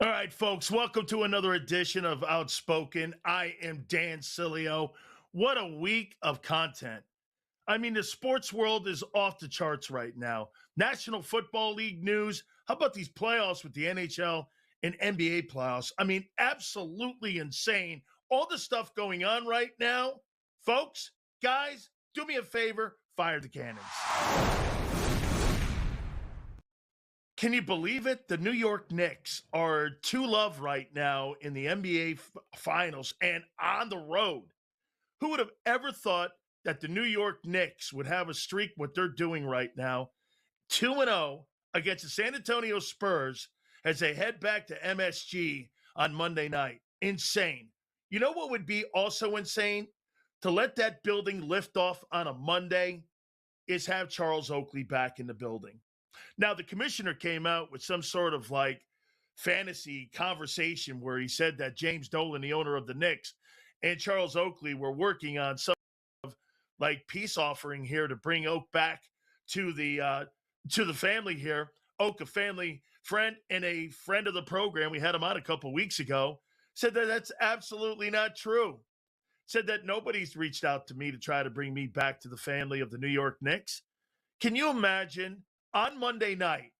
All right, folks, welcome to another edition of Outspoken. I am Dan Sileo. What a week of content. I mean, the sports world is off the charts right now. National Football League news. How about these playoffs with the NHL and NBA playoffs? I mean, absolutely insane. All the stuff going on right now. Folks, guys, do me a favor, fire the cannons. Can you believe it? The New York Knicks are 2-love right now in the NBA Finals and on the road. Who would have ever thought that the New York Knicks would have a streak what they're doing right now? 2-0 against the San Antonio Spurs as they head back to MSG on Monday night. Insane. You know what would be also insane? To let that building lift off on a Monday is have Charles Oakley back in the building. Now, the commissioner came out with some sort of like fantasy conversation where he said that James Dolan, the owner of the Knicks, and Charles Oakley were working on some of like peace offering here to bring Oak back to the family here. Oak, a family friend and a friend of the program, we had him on a couple weeks ago, said that that's absolutely not true. Said that nobody's reached out to me to try to bring me back to the family of the New York Knicks. Can you imagine? On Monday night,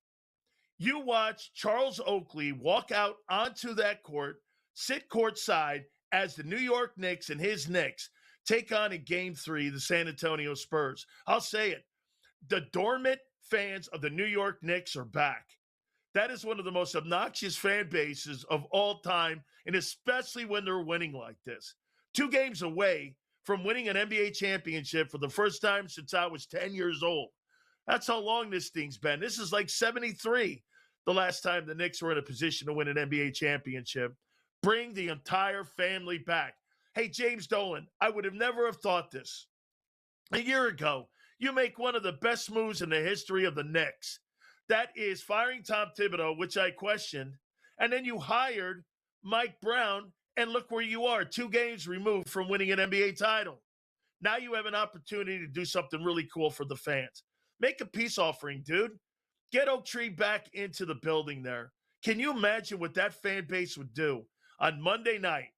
you watch Charles Oakley walk out onto that court, sit courtside as the New York Knicks and his Knicks take on in Game 3 the San Antonio Spurs. I'll say it. The dormant fans of the New York Knicks are back. That is one of the most obnoxious fan bases of all time, and especially when they're winning like this. 2 games away from winning an NBA championship for the first time since I was 10 years old. That's how long this thing's been. This is like 73, the last time the Knicks were in a position to win an NBA championship. Bring the entire family back. Hey, James Dolan, I would have never have thought this. A year ago, you make one of the best moves in the history of the Knicks. That is firing Tom Thibodeau, which I questioned, and then you hired Mike Brown, and look where you are, 2 games removed from winning an NBA title. Now you have an opportunity to do something really cool for the fans. Make a peace offering, dude. Get Oak Tree back into the building there. Can you imagine what that fan base would do on Monday night?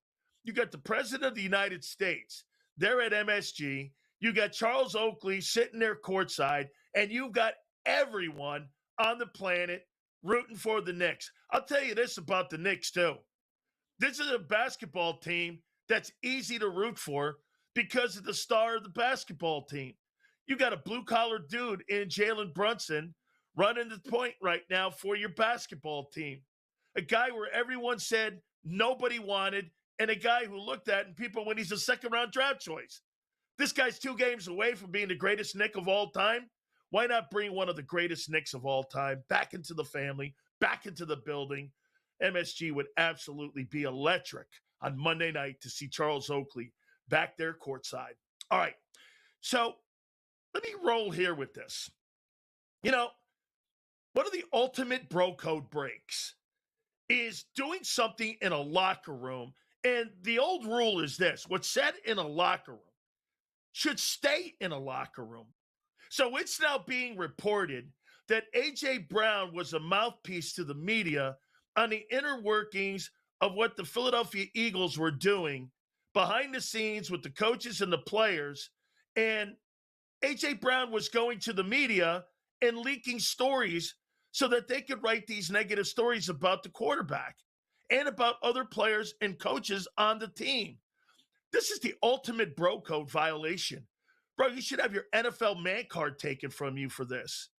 You got the President of the United States there at MSG. You got Charles Oakley sitting there courtside, and you've got everyone on the planet rooting for the Knicks. I'll tell you this about the Knicks, too. This is a basketball team that's easy to root for because of the star of the basketball team. You got a blue-collar dude in Jalen Brunson running the point right now for your basketball team. A guy where everyone said nobody wanted, and a guy who looked at and people when he's a second-round draft choice. This guy's 2 games away from being the greatest Knick of all time. Why not bring one of the greatest Knicks of all time back into the family, back into the building? MSG would absolutely be electric on Monday night to see Charles Oakley back there courtside. All right, so let me roll here with this. You know, one of the ultimate bro code breaks is doing something in a locker room. And the old rule is this: what's said in a locker room should stay in a locker room. So it's now being reported that A.J. Brown was a mouthpiece to the media on the inner workings of what the Philadelphia Eagles were doing behind the scenes with the coaches and the players. And A.J. Brown was going to the media and leaking stories so that they could write these negative stories about the quarterback and about other players and coaches on the team. This is the ultimate bro code violation. Bro, you should have your NFL man card taken from you for this.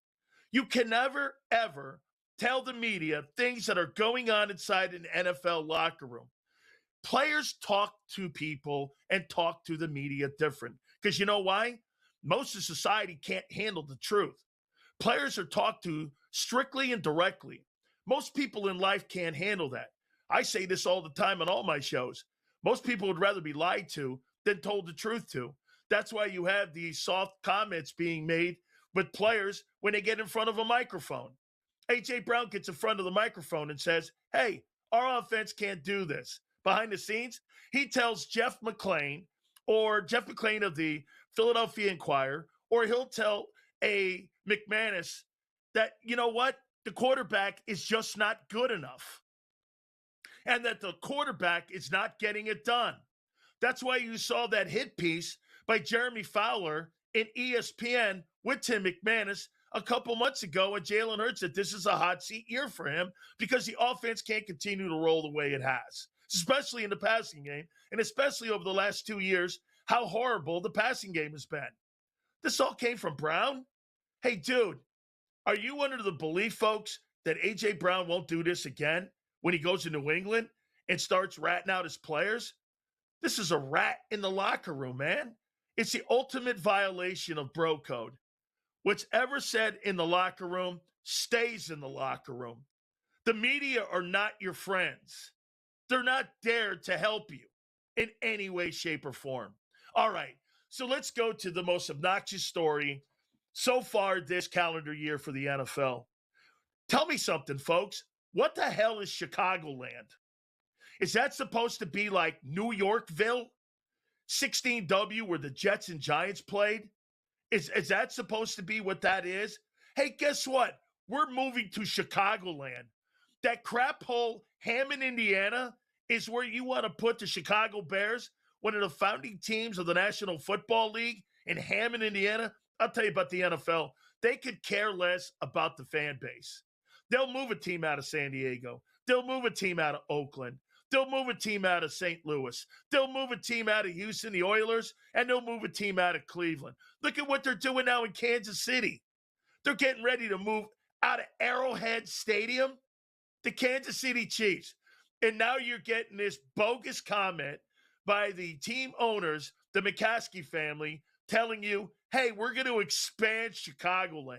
You can never, ever tell the media things that are going on inside an NFL locker room. Players talk to people and talk to the media different. Because you know why? Most of society can't handle the truth. Players are talked to strictly and directly. Most people in life can't handle that. I say this all the time on all my shows. Most people would rather be lied to than told the truth to. That's why you have these soft comments being made with players when they get in front of a microphone. A.J. Brown gets in front of the microphone and says, hey, our offense can't do this. Behind the scenes, he tells Jeff McClain of the Philadelphia Inquirer, or he'll tell a McManus that, you know what, the quarterback is just not good enough. and that the quarterback is not getting it done. That's why you saw that hit piece by Jeremy Fowler in ESPN with Tim McManus a couple months ago, and Jalen Hurts said this is a hot seat year for him because the offense can't continue to roll the way it has, especially in the passing game, and especially over the last 2 years, how horrible the passing game has been. This all came from Brown? Hey, dude, are you under the belief, folks, that A.J. Brown won't do this again when he goes to New England and starts ratting out his players? This is a rat in the locker room, man. It's the ultimate violation of bro code. What's ever said in the locker room stays in the locker room. The media are not your friends. They're not there to help you in any way, shape, or form. All right, so let's go to the most obnoxious story so far this calendar year for the NFL. Tell me something, folks. What the hell is Chicagoland? Is that supposed to be like New Yorkville? 16W where the Jets and Giants played? Is that supposed to be what that is? Hey, guess what? We're moving to Chicagoland. That crap hole, Hammond, Indiana, is where you want to put the Chicago Bears, one of the founding teams of the National Football League in Hammond, Indiana. I'll tell you about the NFL. They could care less about the fan base. They'll move a team out of San Diego. They'll move a team out of Oakland. They'll move a team out of St. Louis. They'll move a team out of Houston, the Oilers, and they'll move a team out of Cleveland. Look at what they're doing now in Kansas City. They're getting ready to move out of Arrowhead Stadium, the Kansas City Chiefs. And now you're getting this bogus comment by the team owners, the McCaskey family, telling you, hey, we're going to expand Chicagoland.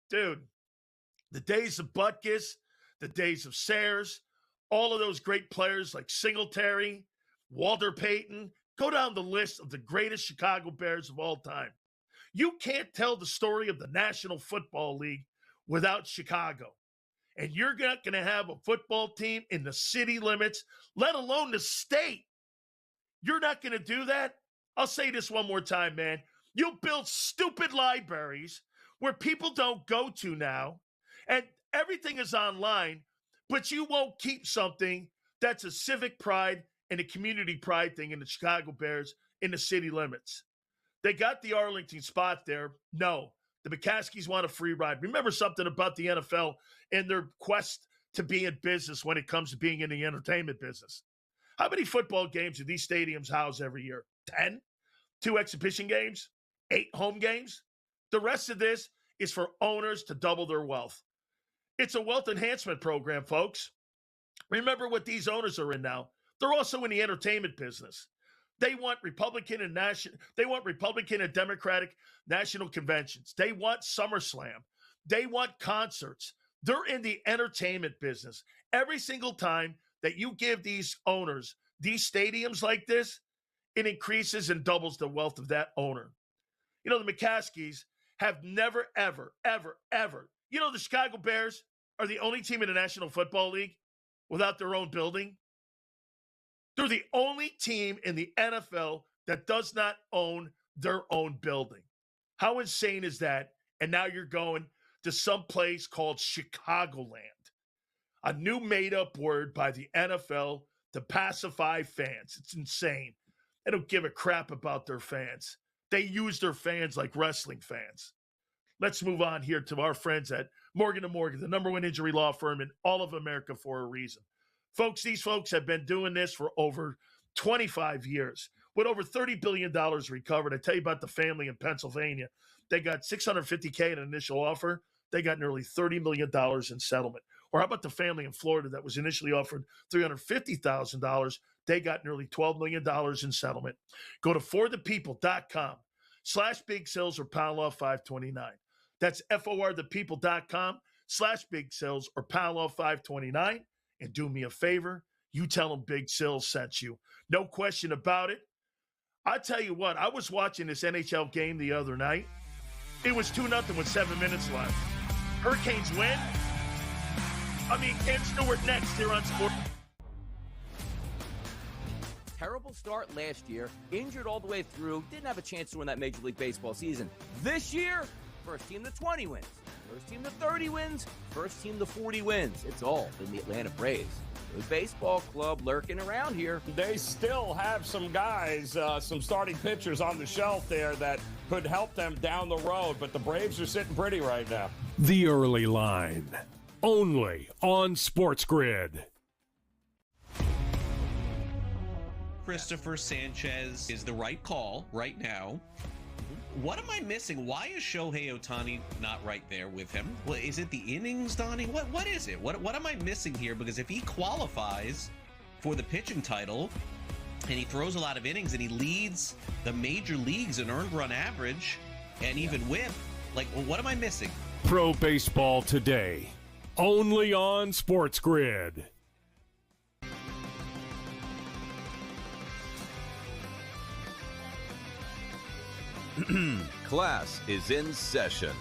Dude, the days of Butkus, the days of Sayers, all of those great players like Singletary, Walter Payton, go down the list of the greatest Chicago Bears of all time. You can't tell the story of the National Football League without Chicago. And you're not going to have a football team in the city limits, let alone the state. You're not going to do that? I'll say this one more time, man. You'll build stupid libraries where people don't go to now, and everything is online, but you won't keep something that's a civic pride and a community pride thing in the Chicago Bears in the city limits. They got the Arlington spot there. No, the McCaskies want a free ride. Remember something about the NFL and their quest to be in business when it comes to being in the entertainment business. How many football games do these stadiums house every year? 10? 2 exhibition games? 8 home games? The rest of this is for owners to double their wealth. It's a wealth enhancement program, folks. Remember what these owners are in now. They're also in the entertainment business. They want Republican and Democratic national conventions. They want SummerSlam. They want concerts. They're in the entertainment business. Every single time that you give these owners these stadiums like this, it increases and doubles the wealth of that owner. You know, the McCaskies have never, ever, ever, ever. You know, the Chicago Bears are the only team in the National Football League without their own building. They're the only team in the NFL that does not own their own building. How insane is that? And now you're going to some place called Chicagoland, a new made-up word by the NFL to pacify fans. It's insane. They don't give a crap about their fans. They use their fans like wrestling fans. Let's move on here to our friends at Morgan & Morgan, the #1 injury law firm in all of America for a reason. Folks, these folks have been doing this for over 25 years with over $30 billion recovered. I tell you about the family in Pennsylvania. They got $650K in initial offer. They got nearly $30 million in settlement. Or how about the family in Florida that was initially offered $350,000? They got nearly $12 million in settlement. Go to forthepeople.com/big sales or pound law 529. That's forthepeople.com/big sales or pound law 529. And do me a favor, you tell them Big Sills sent you. No question about it. I tell you what, I was watching this NHL game the other night. It was 2-0 with 7 minutes left. Hurricanes win. Cam Stewart next here on Sport. Terrible start last year, injured all the way through, didn't have a chance to win that Major League Baseball season. This year, first team to 20 wins, first team to 30 wins, first team to 40 wins. It's all been the Atlanta Braves. baseball club lurking around here. They still have some guys, some starting pitchers on the shelf there that could help them down the road, but the Braves are sitting pretty right now. The Early Line, only on SportsGrid. Christopher Sanchez is the right call right now. What am I missing? Why is Shohei Ohtani not right there with him? Well, is it the innings, Donnie? What is it? What am I missing here? Because if he qualifies for the pitching title and he throws a lot of innings and he leads the major leagues in earned run average and even whip, like, well, what am I missing? Pro Baseball Today, only on SportsGrid. Class is in session.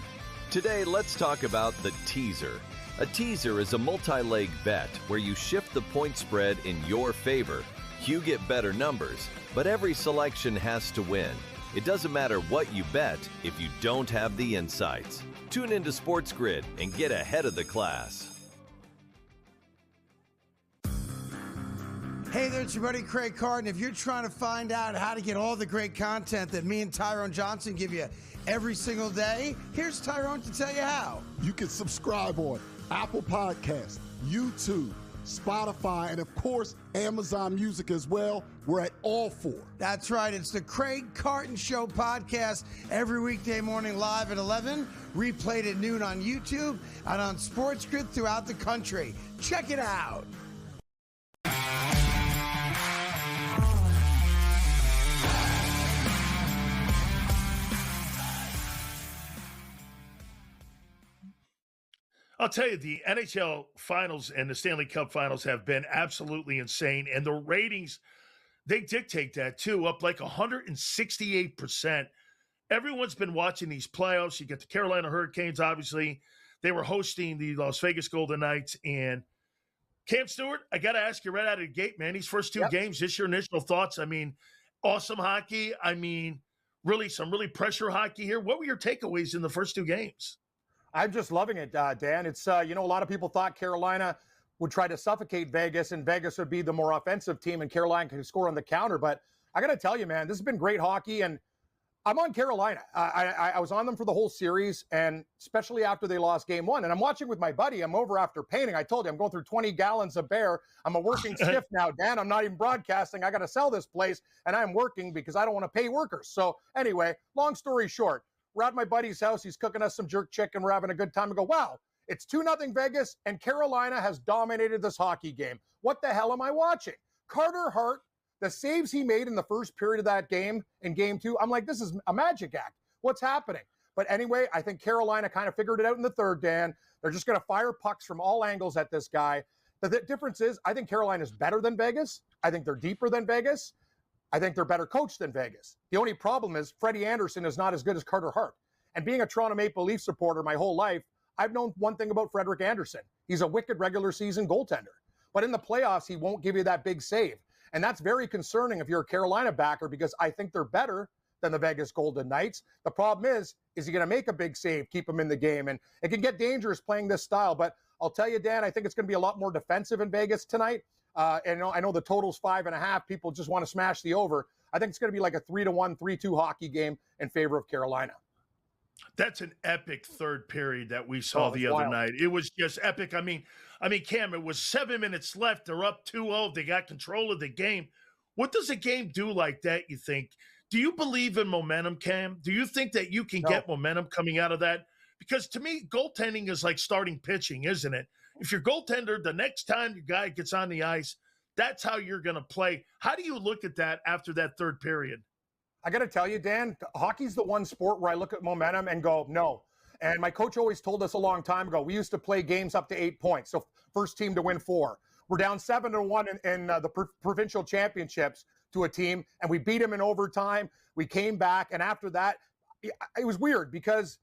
Today, let's talk about the teaser. A teaser is a multi-leg bet where you shift the point spread in your favor. You get better numbers, but every selection has to win. It doesn't matter what you bet if you don't have the insights. Tune into SportsGrid and get ahead of the class. Hey there, it's your buddy Craig Carton. If you're trying to find out how to get all the great content that me and Tyrone Johnson give you every single day, here's Tyrone to tell you how. You can subscribe on Apple Podcasts, YouTube, Spotify, and of course, Amazon Music as well. We're at all four. That's right. It's the Craig Carton Show podcast every weekday morning live at 11, replayed at noon on YouTube and on SportsGrid throughout the country. Check it out. I'll tell you, the NHL Finals and the Stanley Cup Finals have been absolutely insane. And the ratings, they dictate that too, up like 168%. Everyone's been watching these playoffs. You get the Carolina Hurricanes, obviously. They were hosting the Las Vegas Golden Knights. And Cam Stewart, I got to ask you right out of the gate, man, these first two games, just your initial thoughts. I mean, awesome hockey. I mean, really some really pressure hockey here. What were your takeaways in the first two games? I'm just loving it, Dan. It's, a lot of people thought Carolina would try to suffocate Vegas and Vegas would be the more offensive team and Carolina can score on the counter. But I got to tell you, man, this has been great hockey and I'm on Carolina. I was on them for the whole series and especially after they lost game one. And I'm watching with my buddy. I'm over after painting. I told you I'm going through 20 gallons of beer. I'm a working shift now, Dan. I'm not even broadcasting. I got to sell this place and I'm working because I don't want to pay workers. So anyway, long story short, we're at my buddy's house. He's cooking us some jerk chicken. We're having a good time. I go, wow, it's 2-0 Vegas, and Carolina has dominated this hockey game. What the hell am I watching? Carter Hart, the saves he made in the first period of that game, in game two, I'm like, this is a magic act. What's happening? But anyway, I think Carolina kind of figured it out in the third, Dan. They're just going to fire pucks from all angles at this guy. The difference is I think Carolina is better than Vegas. I think they're deeper than Vegas. I think they're better coached than Vegas. The only problem is Freddie Anderson is not as good as Carter Hart. And being a Toronto Maple Leaf supporter my whole life, I've known one thing about Frederik Andersen. He's a wicked regular season goaltender. But in the playoffs, he won't give you that big save. And that's very concerning if you're a Carolina backer because I think they're better than the Vegas Golden Knights. The problem is he going to make a big save, keep him in the game? And it can get dangerous playing this style. But I'll tell you, Dan, I think it's going to be a lot more defensive in Vegas tonight. And I know the total's 5.5. People just want to smash the over. I think it's going to be like a 3-1, 3-2 hockey game in favor of Carolina. That's an epic third period that we saw the other night. It was just epic. I mean, Cam, it was 7 minutes left. They're up 2-0. They got control of the game. What does a game do like that, you think? Do you believe in momentum, Cam? Do you think that you can get momentum coming out of that? Because to me, goaltending is like starting pitching, isn't it? If your goaltender, the next time your guy gets on the ice, that's how you're going to play. How do you look at that after that third period? I got to tell you, Dan, hockey's the one sport where I look at momentum and go, no. And my coach always told us a long time ago, we used to play games up to 8 points. So first team to win 4. We're down 7-1 in the provincial championships to a team, and we beat them in overtime. We came back, and after that, it was weird because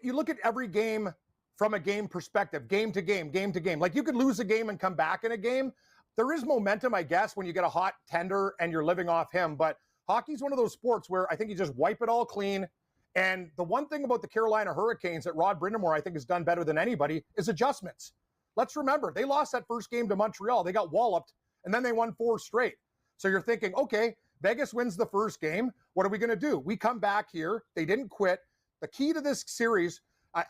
you look at every game from a game perspective, game to game, game to game. Like you could lose a game and come back in a game. There is momentum, I guess, when you get a hot tender and you're living off him. But hockey's one of those sports where I think you just wipe it all clean. And the one thing about the Carolina Hurricanes that Rod Brindamore, I think, has done better than anybody is adjustments. Let's remember, they lost that first game to Montreal. They got walloped, and then they won 4 straight. So you're thinking, okay, Vegas wins the first game. What are we going to do? We come back here. They didn't quit. The key to this series,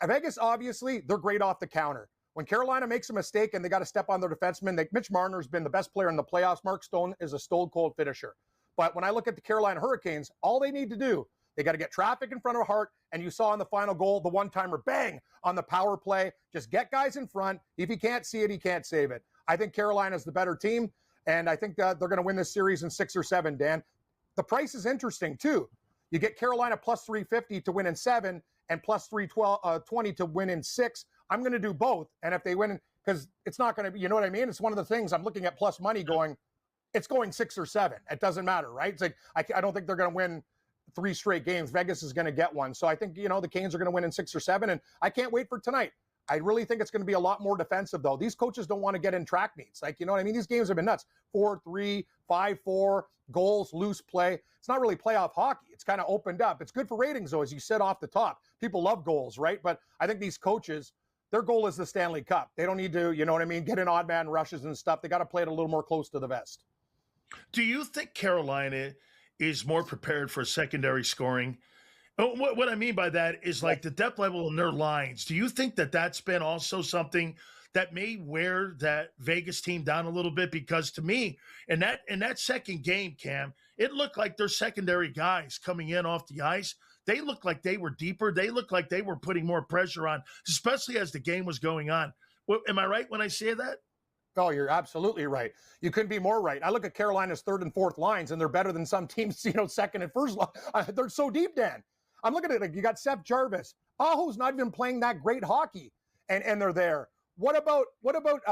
Vegas, obviously, they're great off the counter. When Carolina makes a mistake and they got to step on their defenseman, Mitch Marner's been the best player in the playoffs. Mark Stone is a stone-cold finisher. But when I look at the Carolina Hurricanes, all they need to do, they got to get traffic in front of Hart, and you saw in the final goal, the one-timer, bang, on the power play. Just get guys in front. If he can't see it, he can't save it. I think Carolina's the better team, and I think they're going to win this series in 6 or 7, Dan. The price is interesting, too. You get Carolina plus 350 to win in 7 and plus 320 to win in 6. I'm going to do both. And if they win, because it's not going to be, you know what I mean? It's one of the things I'm looking at plus money going, it's going 6 or 7. It doesn't matter, right? It's like, I don't think they're going to win 3 straight games. Vegas is going to get one. So I think, the Canes are going to win in 6 or 7. And I can't wait for tonight. I really think it's going to be a lot more defensive, though. These coaches don't want to get in track meets. Like, you know what I mean? These games have been nuts. 4-3, 5-4, goals, loose play. It's not really playoff hockey. It's kind of opened up. It's good for ratings, though, as you said off the top. People love goals, right? But I think these coaches, their goal is the Stanley Cup. They don't need to, you know what I mean, get in odd man rushes and stuff. They got to play it a little more close to the vest. Do you think Carolina is more prepared for secondary scoring? What I mean by that is like the depth level in their lines. Do you think that that's been also something that may wear that Vegas team down a little bit? Because to me, in that second game, Cam, it looked like their secondary guys coming in off the ice, they looked like they were deeper. They looked like they were putting more pressure on, especially as the game was going on. Am I right when I say that? Oh, you're absolutely right. You couldn't be more right. I look at Carolina's 3rd and 4th lines, and they're better than some teams, 2nd and 1st line. They're so deep, Dan. I'm looking at it. You got Seth Jarvis. Aho's not even playing that great hockey, and they're there. What about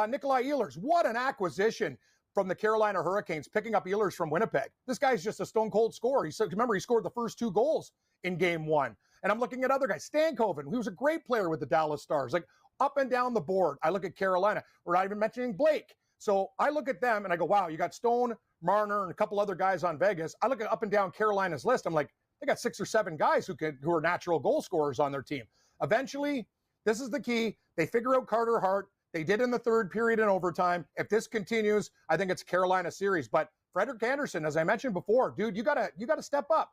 Nikolai Ehlers? What an acquisition from the Carolina Hurricanes, picking up Ehlers from Winnipeg. This guy's just a stone-cold scorer. Remember, he scored the first 2 goals in Game 1. And I'm looking at other guys. Stankoven, who was a great player with the Dallas Stars. Like, up and down the board, I look at Carolina. We're not even mentioning Blake. So I look at them, and I go, wow, you got Stone, Marner, and a couple other guys on Vegas. I look at up and down Carolina's list. I'm like, they got 6 or 7 guys who are natural goal scorers on their team. Eventually, this is the key. They figure out Carter Hart. They did in the 3rd period in overtime. If this continues, I think it's Carolina series. But Frederik Andersen, as I mentioned before, dude, you gotta step up.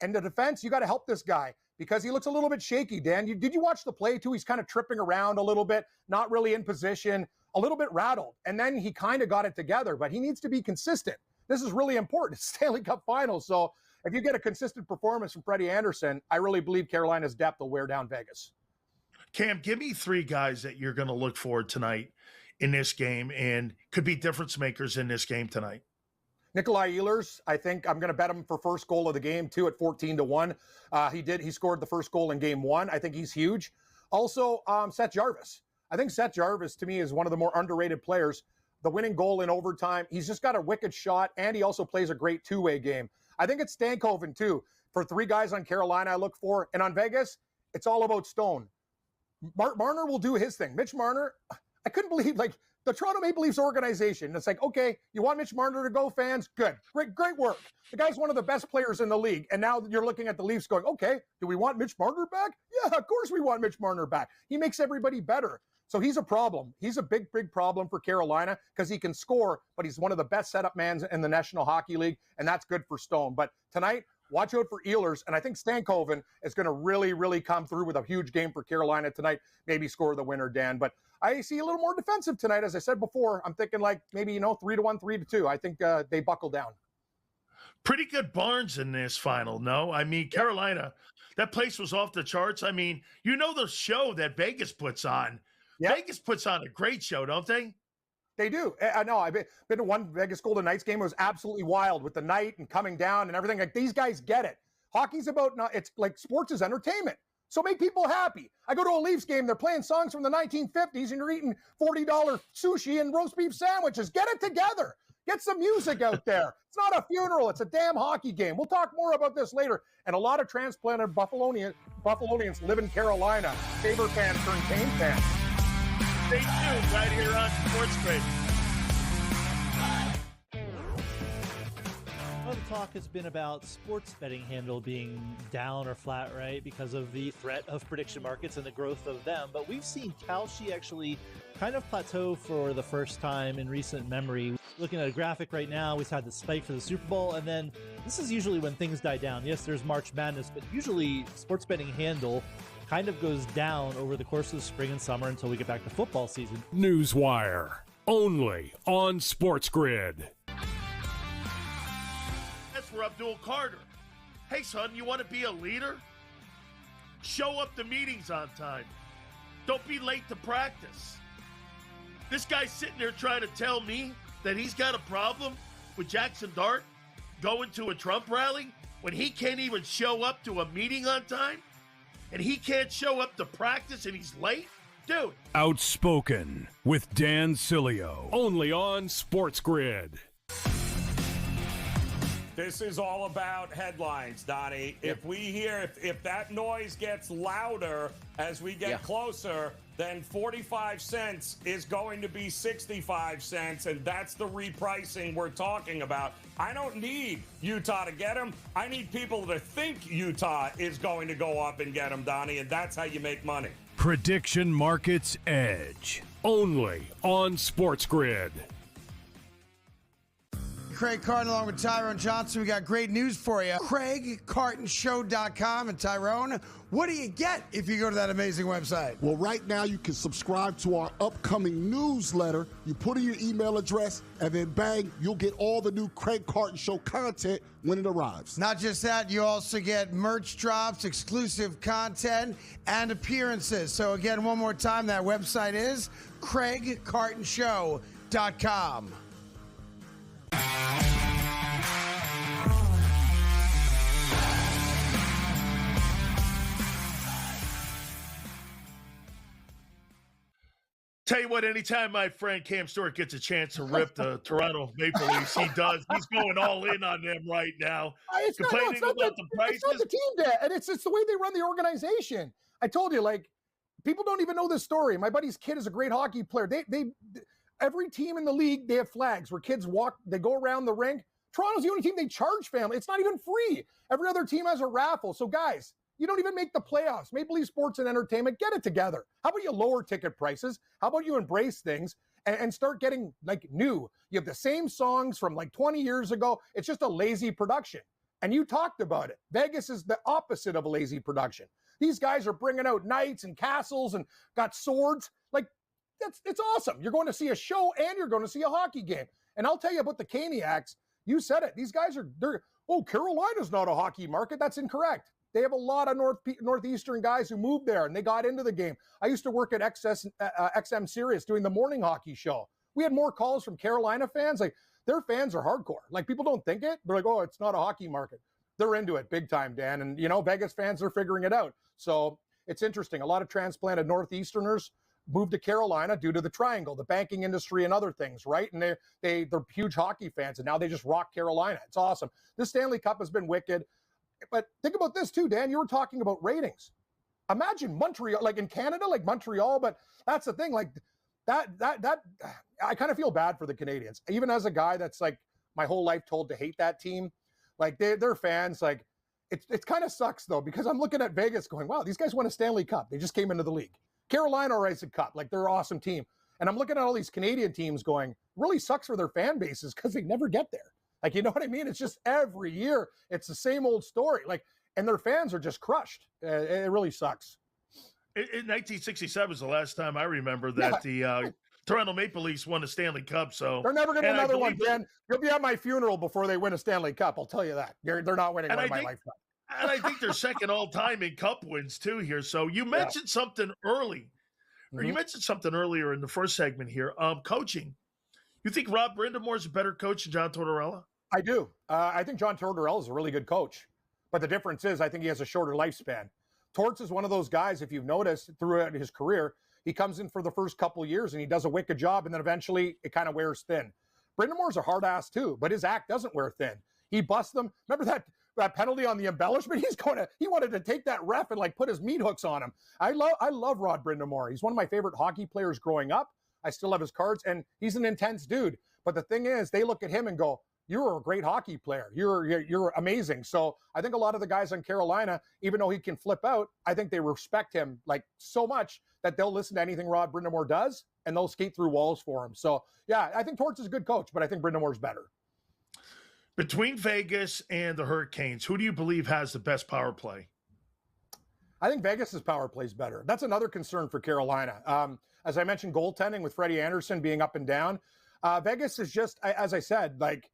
And the defense, you got to help this guy because he looks a little bit shaky, Dan. Did you watch the play, too? He's kind of tripping around a little bit, not really in position, a little bit rattled. And then he kind of got it together, but he needs to be consistent. This is really important. It's Stanley Cup Final. So if you get a consistent performance from Freddie Andersen, I really believe Carolina's depth will wear down Vegas. Cam, give me 3 guys that you're going to look for tonight in this game and could be difference makers in this game tonight. Nikolai Ehlers, I think I'm going to bet him for first goal of the game, too, at 14-1. He scored the first goal in Game 1. I think he's huge. Also, Seth Jarvis. I think Seth Jarvis, to me, is one of the more underrated players. The winning goal in overtime, he's just got a wicked shot, and he also plays a great two-way game. I think it's Stankoven, too. For 3 guys on Carolina I look for. And on Vegas, it's all about Stone. Marner will do his thing. Mitch Marner, I couldn't believe, the Toronto Maple Leafs organization. It's like, okay, you want Mitch Marner to go, fans? Good. Great work. The guy's one of the best players in the league. And now you're looking at the Leafs going, okay, do we want Mitch Marner back? Yeah, of course we want Mitch Marner back. He makes everybody better. So he's a problem. He's a big problem for Carolina because he can score, but he's one of the best setup men in the National Hockey League, and that's good for Stone. But tonight, watch out for Ehlers, and I think Stankoven is going to really, really come through with a huge game for Carolina tonight, maybe score the winner, Dan. But I see a little more defensive tonight, as I said before. I'm thinking maybe 3-1, 3-2. I think they buckle down. Pretty good barns in this final, no? I mean, Carolina, that place was off the charts. I mean, the show that Vegas puts on. Yep. Vegas puts on a great show, don't they? They do. I know. I've been to one Vegas Golden Knights game. It was absolutely wild with the night and coming down and everything. Like, these guys get it. Hockey's about, it's like sports is entertainment. So make people happy. I go to a Leafs game. They're playing songs from the 1950s and you're eating $40 sushi and roast beef sandwiches. Get it together. Get some music out there. It's not a funeral. It's a damn hockey game. We'll talk more about this later. And a lot of transplanted Buffalonians live in Carolina. Sabre fans turn Kane fans. Stay tuned right here on SportsGrid. Well, the talk has been about sports betting handle being down or flat, right, because of the threat of prediction markets and the growth of them. But we've seen Kalshi actually kind of plateau for the first time in recent memory. Looking at a graphic right now, we've had the spike for the Super Bowl, and then this is usually when things die down. Yes, there's March Madness, but usually sports betting handle kind of goes down over the course of the spring and summer until we get back to football season. Newswire, only on SportsGrid. That's for Abdul Carter. Hey, son, you want to be a leader? Show up to meetings on time. Don't be late to practice. This guy's sitting there trying to tell me that he's got a problem with Jackson Dart going to a Trump rally when he can't even show up to a meeting on time? And he can't show up to practice and he's late? Dude. Outspoken with Dan Sileo, only on SportsGrid. This is all about headlines, Donnie. If we hear, if that noise gets louder as we get closer, then 45 cents is going to be 65 cents, and that's the repricing we're talking about. I don't need Utah to get them. I need people to think Utah is going to go up and get them, Donnie, and that's how you make money. Prediction Markets Edge, only on SportsGrid. Craig Carton along with Tyrone Johnson. We got great news for you. CraigCartonShow.com. And Tyrone, what do you get if you go to that amazing website? Well, right now you can subscribe to our upcoming newsletter. You put in your email address, and then bang, you'll get all the new Craig Carton Show content when it arrives. Not just that, you also get merch drops, exclusive content, and appearances. So again, one more time, that website is CraigCartonShow.com. Tell you what, anytime my friend Cam Stewart gets a chance to rip the Toronto Maple Leafs, he does. He's going all in on them right now. Complaining about the prices. It's not the team, Dad, and it's the way they run the organization. I told you, like, people don't even know this story. My buddy's kid is a great hockey player. They every team in the league, they have flags where kids walk, they go around the rink. Toronto's the only team they charge family. It's not even free. Every other team has a raffle. So, guys, you don't even make the playoffs. Maple Leaf Sports and Entertainment, get it together. How about you lower ticket prices? How about you embrace things and start getting, like, new? You have the same songs from, like, 20 years ago. It's just a lazy production. And you talked about it. Vegas is the opposite of a lazy production. These guys are bringing out knights and castles and got swords. Like, it's awesome. You're going to see a show and you're going to see a hockey game. And I'll tell you about the Caniacs. You said it. These guys Carolina's not a hockey market. That's incorrect. They have a lot of Northeastern guys who moved there, and they got into the game. I used to work at XM Sirius doing the morning hockey show. We had more calls from Carolina fans. Like, their fans are hardcore. Like, people don't think it. They're like, oh, it's not a hockey market. They're into it big time, Dan. And, Vegas fans are figuring it out. So it's interesting. A lot of transplanted Northeasterners moved to Carolina due to the triangle, the banking industry and other things, right? And they're huge hockey fans, and now they just rock Carolina. It's awesome. This Stanley Cup has been wicked. But think about this too, Dan. You were talking about ratings. Imagine Montreal, like in Canada, like Montreal, but that's the thing. Like that I kind of feel bad for the Canadians. Even as a guy that's like my whole life told to hate that team, like their fans, like it kind of sucks though, because I'm looking at Vegas going, wow, these guys won a Stanley Cup. They just came into the league. Carolina raised a cup. Like, they're an awesome team. And I'm looking at all these Canadian teams going, really sucks for their fan bases because they never get there. Like, you know what I mean? It's just every year, it's the same old story. Like, and their fans are just crushed. It really sucks. In 1967 was the last time I remember that the Toronto Maple Leafs won a Stanley Cup. So they're never going to win another one, Ben. You'll be at my funeral before they win a Stanley Cup. I'll tell you that. They're not winning one in my lifetime. And I think they're second all time in Cup wins too here. So you mentioned something early, or you mentioned something earlier in the first segment here. Coaching. You think Rob Brind'Amour is a better coach than John Tortorella? I do. I think John Tortorella is a really good coach. But the difference is I think he has a shorter lifespan. Torts is one of those guys, if you've noticed throughout his career, he comes in for the first couple of years and he does a wicked job, and then eventually it kind of wears thin. Brind'Amour's a hard ass too, but his act doesn't wear thin. He busts them. Remember that penalty on the embellishment? He wanted to take that ref and like put his meat hooks on him. I love Rod Brind'Amour. He's one of my favorite hockey players growing up. I still have his cards, and he's an intense dude. But the thing is, they look at him and go, you're a great hockey player. You're amazing. So I think a lot of the guys on Carolina, even though he can flip out, I think they respect him like so much that they'll listen to anything Rod Brind'Amour does and they'll skate through walls for him. So yeah, I think Torts is a good coach, but I think Brind'Amour's better. Between Vegas and the Hurricanes, who do you believe has the best power play? I think Vegas's power play is better. That's another concern for Carolina. As I mentioned, goaltending with Freddie Anderson being up and down. Vegas is just, as I said, like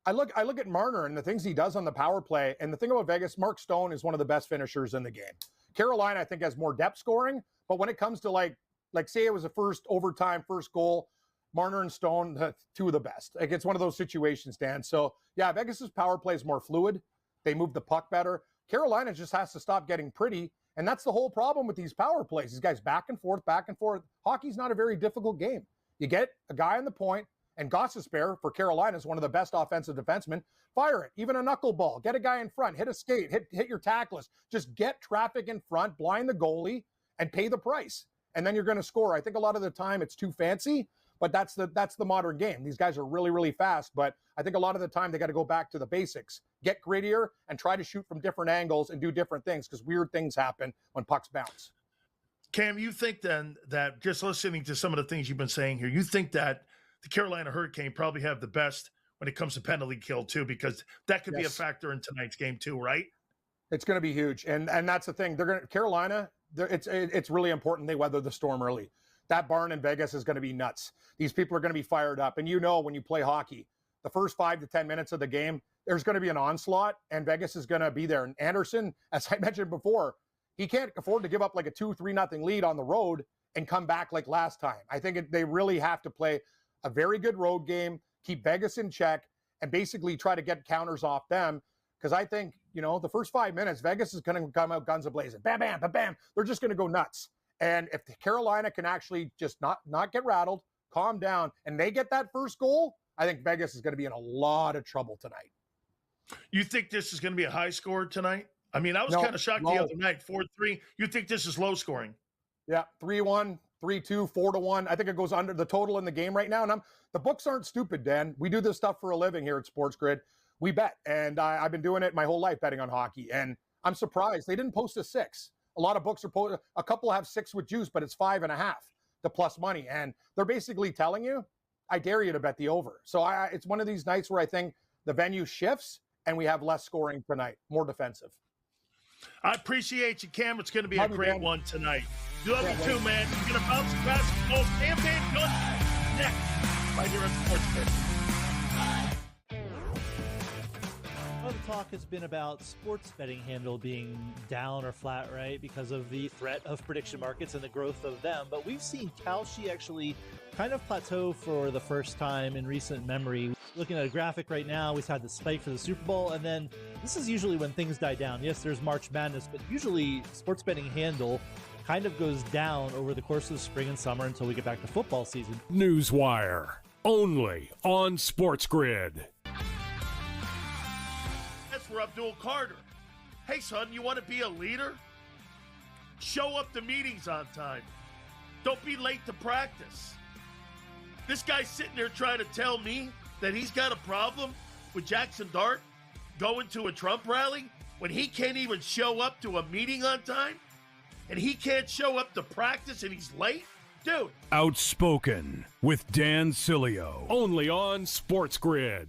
I look at Marner and the things he does on the power play. And the thing about Vegas, Mark Stone is one of the best finishers in the game. Carolina, I think, has more depth scoring. But when it comes to like say it was a first overtime, first goal, Marner and Stone, two of the best. Like it's one of those situations, Dan. So yeah, Vegas's power play is more fluid. They move the puck better. Carolina just has to stop getting pretty. And that's the whole problem with these power plays. These guys back and forth, back and forth. Hockey's not a very difficult game. You get a guy on the point, and Gostisbehere for Carolina is one of the best offensive defensemen. Fire it, even a knuckleball. Get a guy in front, hit a skate, hit your tackless. Just get traffic in front, blind the goalie, and pay the price. And then you're going to score. I think a lot of the time it's too fancy, but that's the modern game. These guys are really, really fast, but I think a lot of the time they got to go back to the basics. Get grittier and try to shoot from different angles and do different things because weird things happen when pucks bounce. Cam, you think then that just listening to some of the things you've been saying here, you think that the Carolina Hurricane probably have the best when it comes to penalty kill too, because that could be a factor in tonight's game too, right? It's going to be huge. And that's the thing. Carolina, it's really important they weather the storm early. That barn in Vegas is going to be nuts. These people are going to be fired up. And when you play hockey, the first 5 to 10 minutes of the game, there's going to be an onslaught, and Vegas is going to be there. And Anderson, as I mentioned before, he can't afford to give up like a 2-3-0 lead on the road and come back like last time. I think they really have to play a very good road game, keep Vegas in check, and basically try to get counters off them. Because I think, the first 5 minutes, Vegas is going to come out guns a-blazing. Bam, bam, bam, bam. They're just going to go nuts. And if Carolina can actually just not get rattled, calm down, and they get that first goal, I think Vegas is going to be in a lot of trouble tonight. You think this is going to be a high score tonight? I mean, I was kind of shocked the other night, 4-3. You think this is low scoring? Yeah, 3-1, 3-2, 4-1. I think it goes under the total in the game right now. And the books aren't stupid, Dan. We do this stuff for a living here at SportsGrid. We bet, and I've been doing it my whole life betting on hockey. And I'm surprised they didn't post a 6. A lot of books are a couple have 6 with juice, but it's 5.5 the plus money. And they're basically telling you, I dare you to bet the over. So it's one of these nights where I think the venue shifts and we have less scoring tonight, more defensive. I appreciate you, Cam. It's going to be a great one tonight. Love you too, man. You're going to bounce basketball. Cam Gundy next right here at SportsGrid. The talk has been about sports betting handle being down or flat, right, because of the threat of prediction markets and the growth of them. But we've seen Kalshi actually kind of plateau for the first time in recent memory. Looking at a graphic right now, we've had the spike for the Super Bowl, and then this is usually when things die down. Yes, there's March Madness, but usually sports betting handle kind of goes down over the course of the spring and summer until we get back to football season. Newswire, only on SportsGrid. For Abdul Carter. Hey, son, you want to be a leader? Show up to meetings on time. Don't be late to practice. This guy's sitting there trying to tell me that he's got a problem with Jackson Dart going to a Trump rally when he can't even show up to a meeting on time and he can't show up to practice and he's late? Dude. Outspoken with Dan Sileo, only on SportsGrid.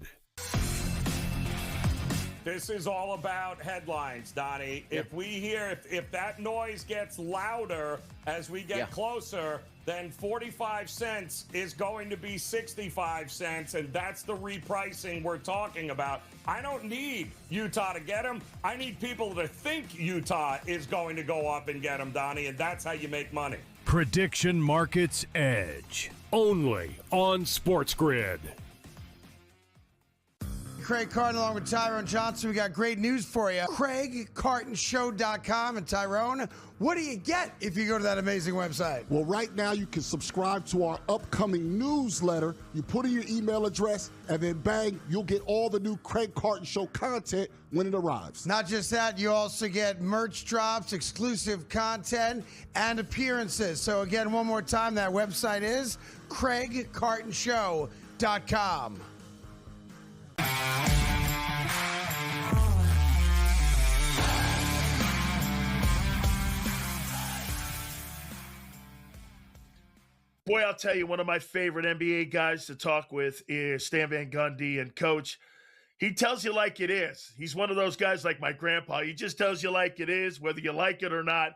This is all about headlines, Donnie. Yep. If that noise gets louder as we get closer, then 45 cents is going to be 65 cents, and that's the repricing we're talking about. I don't need Utah to get them. I need people to think Utah is going to go up and get them, Donnie, and that's how you make money. Prediction Markets Edge, only on SportsGrid. Craig Carton along with Tyrone Johnson. We got great news for you. CraigCartonShow.com. And Tyrone, what do you get if you go to that amazing website? Well, right now you can subscribe to our upcoming newsletter. You put in your email address, and then bang, you'll get all the new Craig Carton Show content when it arrives. Not just that, you also get merch drops, exclusive content, and appearances. So again, one more time, that website is CraigCartonShow.com. Boy, I'll tell you, one of my favorite NBA guys to talk with is Stan Van Gundy. And, Coach, he tells you like it is. He's one of those guys like my grandpa. He just tells you like it is, whether you like it or not.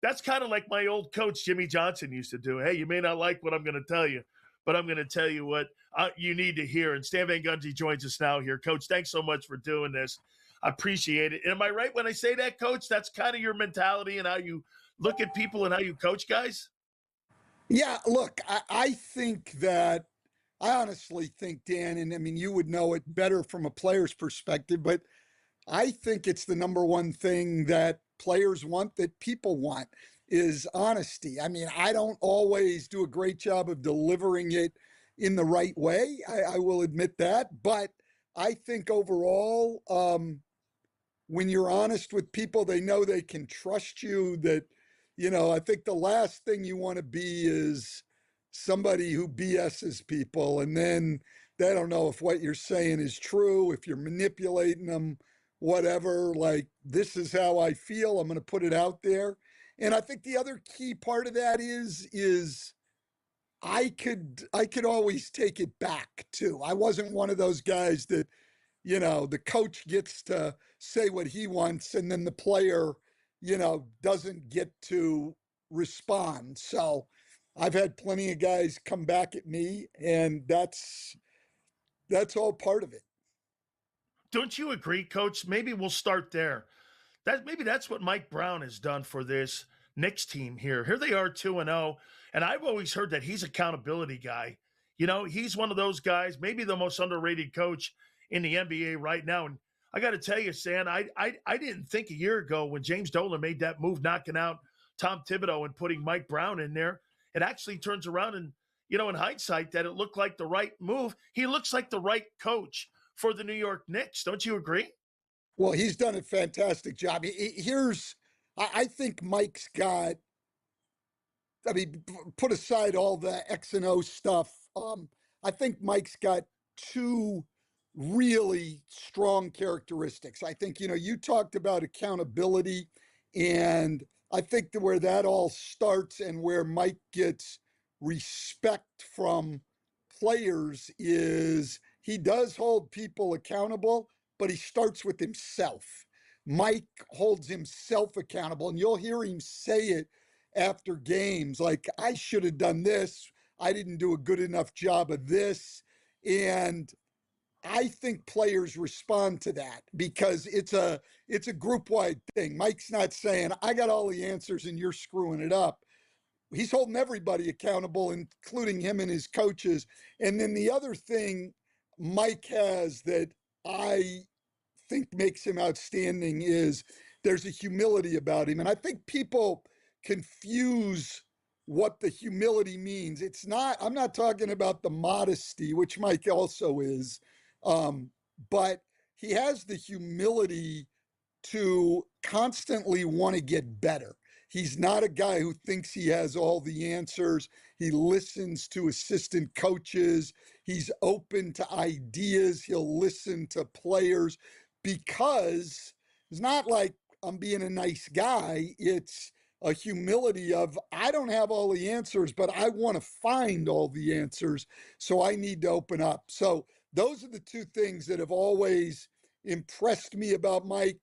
That's kind of like my old coach, Jimmy Johnson, used to do. Hey, you may not like what I'm going to tell you, but I'm going to tell you what you need to hear. And Stan Van Gundy joins us now here. Coach, thanks so much for doing this. I appreciate it. And am I right when I say that, Coach? That's kind of your mentality and how you look at people and how you coach guys? Yeah, look, I think that I honestly think, Dan, and I mean, you would know it better from a player's perspective, but I think it's the number one thing that players want, that people want, is honesty. I mean, I don't always do a great job of delivering it in the right way. I will admit that. But I think overall, when you're honest with people, they know they can trust you. That, I think the last thing you want to be is somebody who BS's people, and then they don't know if what you're saying is true, if you're manipulating them, whatever. Like, this is how I feel, I'm going to put it out there. And I think the other key part of that is I could always take it back too. I wasn't one of those guys that, the coach gets to say what he wants and then the player, doesn't get to respond. So I've had plenty of guys come back at me, and that's all part of it. Don't you agree, Coach? Maybe we'll start there. Maybe that's what Mike Brown has done for this Knicks team here. Here they are 2-0, and I've always heard that he's an accountability guy. He's one of those guys, maybe the most underrated coach in the NBA right now. And I got to tell you, Stan, I didn't think a year ago when James Dolan made that move, knocking out Tom Thibodeau and putting Mike Brown in there, it actually turns around and, in hindsight, that it looked like the right move. He looks like the right coach for the New York Knicks. Don't you agree? Well, he's done a fantastic job. I think Mike's got, put aside all the X and O stuff. I think Mike's got two really strong characteristics. I think, you talked about accountability, and I think where that all starts and where Mike gets respect from players is he does hold people accountable, but he starts with himself. Mike holds himself accountable, and you'll hear him say it after games, like, I should have done this. I didn't do a good enough job of this. And I think players respond to that because it's a group-wide thing. Mike's not saying, I got all the answers and you're screwing it up. He's holding everybody accountable, including him and his coaches. And then the other thing Mike has that I think makes him outstanding is there's a humility about him. And I think people confuse what the humility means. I'm not talking about the modesty, which Mike also is, but he has the humility to constantly want to get better. He's not a guy who thinks he has all the answers. He listens to assistant coaches. He's open to ideas. He'll listen to players because it's not like I'm being a nice guy. It's a humility of, I don't have all the answers, but I want to find all the answers. So I need to open up. So those are the two things that have always impressed me about Mike.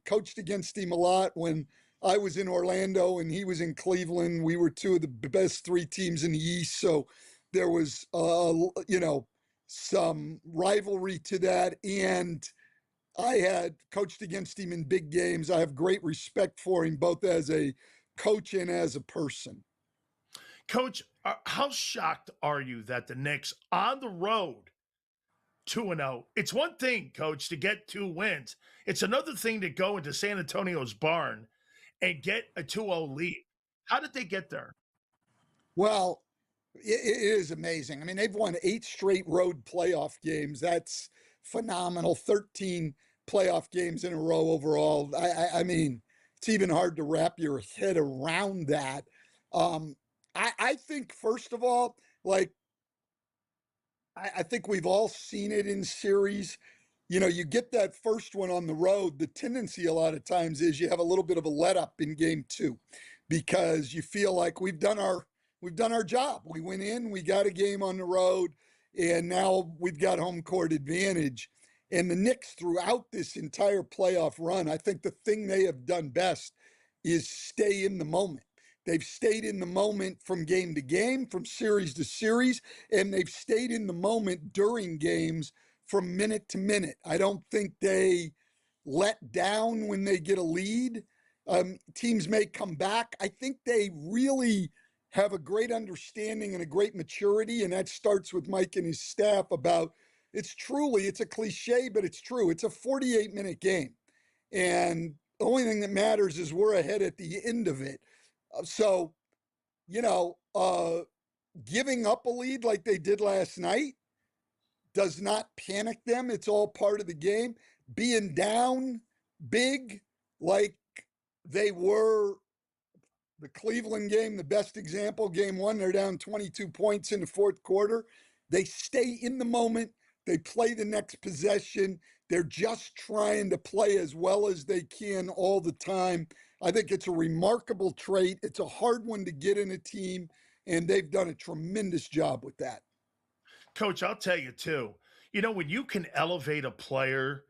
Coached against him a lot when I was in Orlando and he was in Cleveland. We were two of the best three teams in the East. So there was, some rivalry to that. And I had coached against him in big games. I have great respect for him, both as a coach and as a person. Coach, how shocked are you that the Knicks on the road 2-0? It's one thing, Coach, to get 2 wins. It's another thing to go into San Antonio's barn and get a 2-0 lead. How did they get there? Well, it is amazing. I mean, they've won 8 straight road playoff games. That's phenomenal. 13 playoff games in a row overall. I mean, it's even hard to wrap your head around that. I think, first of all, like, I think we've all seen it in series. You get that first one on the road. The tendency a lot of times is you have a little bit of a let up in game 2 because you feel like we've done our we've done our job. We went in, we got a game on the road, and now we've got home court advantage. And the Knicks, throughout this entire playoff run, I think the thing they have done best is stay in the moment. They've stayed in the moment from game to game, from series to series, and they've stayed in the moment during games from minute to minute. I don't think they let down when they get a lead. Teams may come back. I think they really have a great understanding and a great maturity, and that starts with Mike and his staff about it's a cliche, but it's true. It's a 48-minute game, and the only thing that matters is we're ahead at the end of it. So, giving up a lead like they did last night does not panic them. It's all part of the game. Being down big like they were the Cleveland game, the best example, game one, they're down 22 points in the fourth quarter. They stay in the moment. They play the next possession. They're just trying to play as well as they can all the time. I think it's a remarkable trait. It's a hard one to get in a team, and they've done a tremendous job with that. Coach, I'll tell you too, when you can elevate a player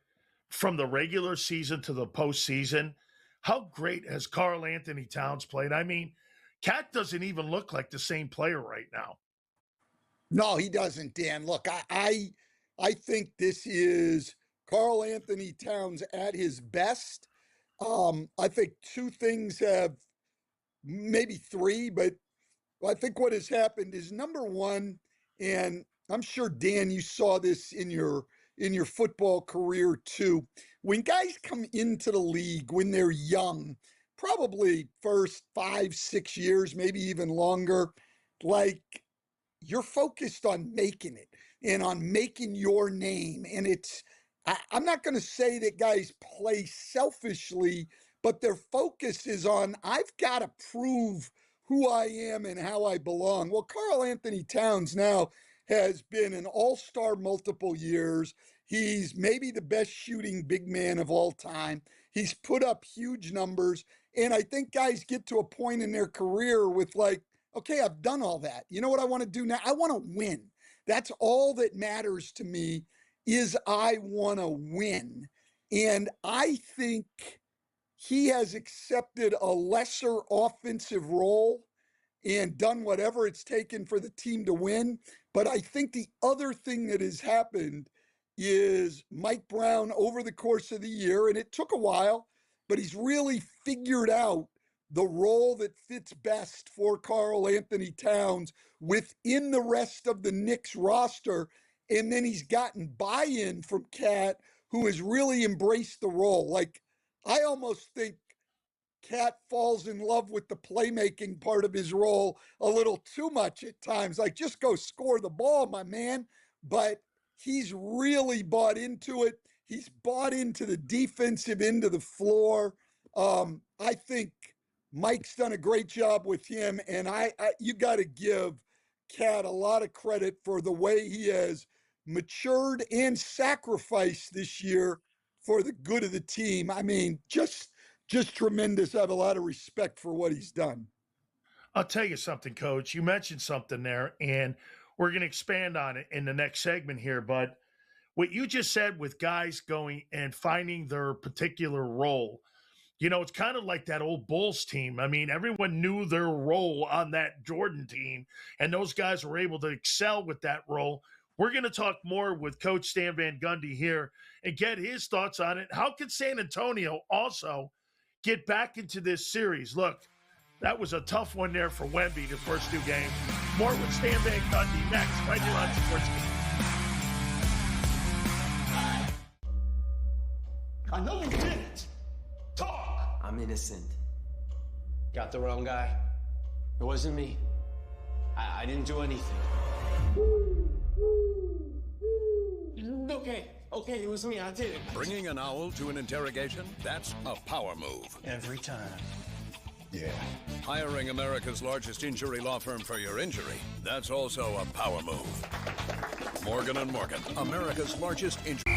from the regular season to the postseason, how great has Karl Anthony Towns played? I mean, Cat doesn't even look like the same player right now. No, he doesn't, Dan. Look, I think this is Karl Anthony Towns at his best. I think two things have, maybe three, but I think what has happened is, number one, and I'm sure, Dan, you saw this in your football career too. When guys come into the league when they're young, probably first 5-6 years, maybe even longer, like, you're focused on making it and on making your name. And I'm not going to say that guys play selfishly, but their focus is on, I've got to prove who I am and how I belong. Well, Karl Anthony Towns now has been an all-star multiple years. He's maybe the best shooting big man of all time. He's put up huge numbers. And I think guys get to a point in their career with like, okay, I've done all that. You know what I want to do now? I want to win. That's all that matters to me, is I want to win. And I think he has accepted a lesser offensive role and done whatever it's taken for the team to win. But I think the other thing that has happened is Mike Brown, over the course of the year, and it took a while, but he's really figured out the role that fits best for Karl Anthony Towns within the rest of the Knicks roster. And then he's gotten buy-in from Cat, who has really embraced the role. Like, I almost think Cat falls in love with the playmaking part of his role a little too much at times. Like, just go score the ball, my man. But he's really bought into it. He's bought into the defensive end of the floor. I think Mike's done a great job with him, and you got to give Cat a lot of credit for the way he has matured and sacrificed this year for the good of the team. I mean, just tremendous. I have a lot of respect for what he's done. I'll tell you something, Coach. You mentioned something there, and we're going to expand on it in the next segment here. But what you just said with guys going and finding their particular role, it's kind of like that old Bulls team. I mean, everyone knew their role on that Jordan team, and those guys were able to excel with that role. We're going to talk more with Coach Stan Van Gundy here and get his thoughts on it. How can San Antonio also get back into this series? Look, that was a tough one there for Wemby, the first two games. More with Stan Van Gundy next, right here on SportsGrid. I know you did it. Talk. I'm innocent. Got the wrong guy. It wasn't me. I didn't do anything. Okay, it was me. I did it. Bringing an owl to an interrogation? That's a power move. Every time. Yeah. Hiring America's largest injury law firm for your injury? That's also a power move. Morgan & Morgan, America's largest injury.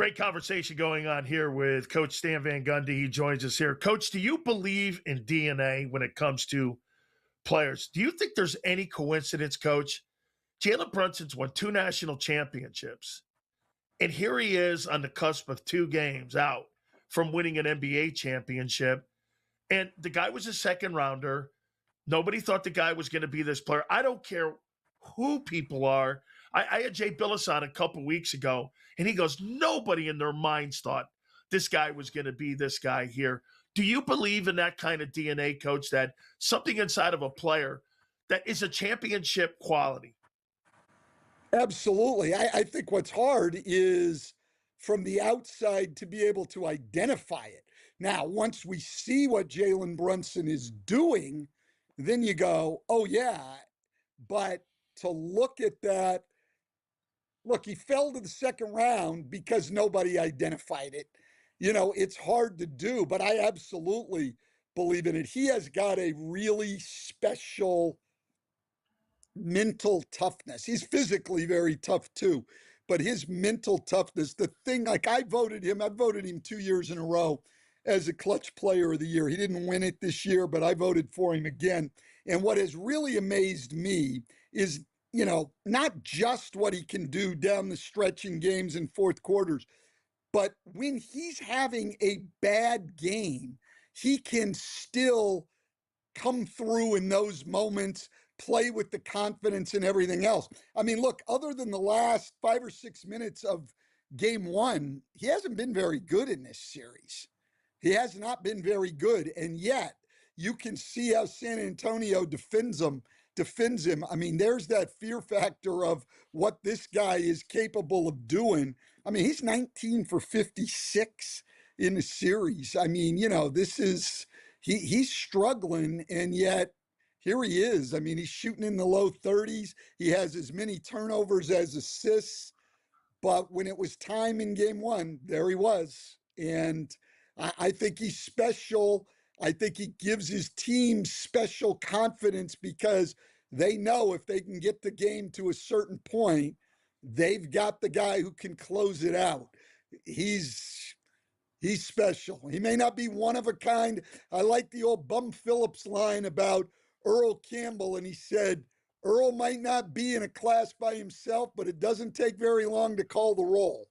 Great conversation going on here with Coach Stan Van Gundy. He joins us here. Coach, do you believe in DNA when it comes to players? Do you think there's any coincidence, Coach? Jalen Brunson's won 2 national championships, and here he is on the cusp of 2 games out from winning an NBA championship. And the guy was a second rounder. Nobody thought the guy was going to be this player. I don't care who people are. I had Jay Billis on a couple weeks ago, and he goes, nobody in their minds thought this guy was going to be this guy here. Do you believe in that kind of DNA, Coach, that something inside of a player that is a championship quality? Absolutely. I think what's hard is from the outside to be able to identify it. Now, once we see what Jalen Brunson is doing, then you go, oh, yeah. But to look at that, look, he fell to the second round because nobody identified it. You know, it's hard to do, but I absolutely believe in it. He has got a really special mental toughness. He's physically very tough too, but his mental toughness, the thing, like I voted him 2 years in a row as a clutch player of the year. He didn't win it this year, but I voted for him again. And what has really amazed me is, you know, not just what he can do down the stretch in games in fourth quarters, but when he's having a bad game, he can still come through in those moments, play with the confidence and everything else. I mean, look, other than the last 5 or 6 minutes of game 1, he hasn't been very good in this series. He has not been very good. And yet you can see how San Antonio defends him. I mean, there's that fear factor of what this guy is capable of doing. I mean, he's 19 for 56 in the series. I mean, you know, this is, he's struggling, and yet here he is. I mean, he's shooting in the low 30s. He has as many turnovers as assists. But when it was time in game 1, there he was. And I think he's special. I think he gives his team special confidence because they know if they can get the game to a certain point, they've got the guy who can close it out. He's special. He may not be one of a kind. I like the old Bum Phillips line about Earl Campbell, and he said, Earl might not be in a class by himself, but it doesn't take very long to call the roll.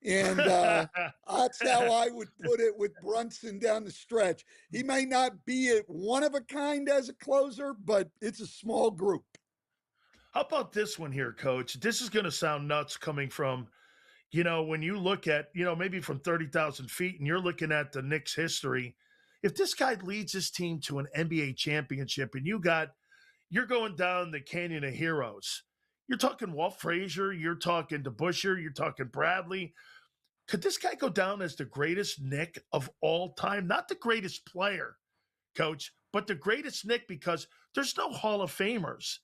And that's how I would put it with Brunson down the stretch. He may not be a one of a kind as a closer, but it's a small group. How about this one here, Coach? This is going to sound nuts coming from, you know, when you look at, you know, maybe from 30,000 feet and you're looking at the Knicks history. If this guy leads his team to an NBA championship and you're going down the Canyon of Heroes, you're talking Walt Frazier, you're talking DeBusschere, you're talking Bradley. Could this guy go down as the greatest Knick of all time? Not the greatest player, Coach, but the greatest Knick, because there's no Hall of Famers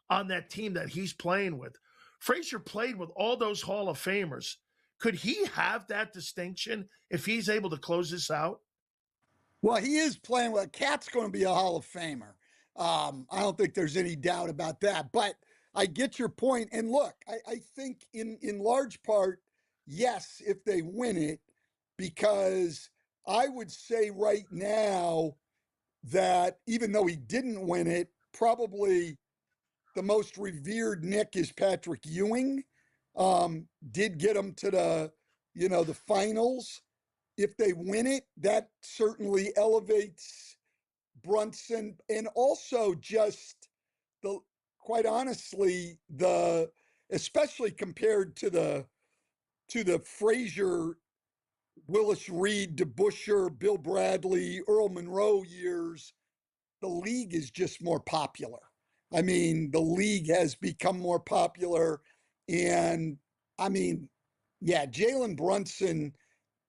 on that team that he's playing with. Frazier played with all those Hall of Famers. Could he have that distinction if he's able to close this out? Well, he is playing with Cat's going to be a Hall of Famer. I don't think there's any doubt about that. But I get your point. And look, I think in large part, yes, if they win it, because I would say right now that even though he didn't win it, probably the most revered Knick is Patrick Ewing. Did get him to the finals. If they win it, that certainly elevates Brunson, and also just quite honestly, especially compared to the Frazier, Willis Reed, DeBusschere, Bill Bradley, Earl Monroe years, the league is just more popular. I mean, the league has become more popular, and I mean, yeah, Jalen Brunson,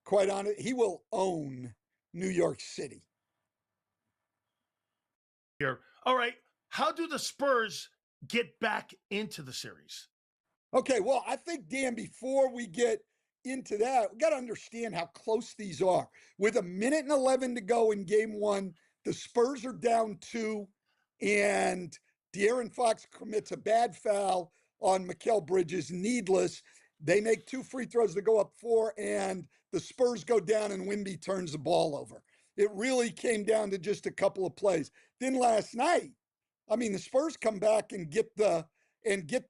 quite honest, he will own New York City. Here. All right. How do the Spurs get back into the series? Okay, well, I think, Dan, before we get into that, we got to understand how close these are. With 1:11 to go in game 1, the Spurs are down 2, and De'Aaron Fox commits a bad foul on Mikal Bridges, needless. They make 2 free throws to go up 4, and the Spurs go down and Wemby turns the ball over. It really came down to just a couple of plays. Then last night, I mean, the Spurs come back and get the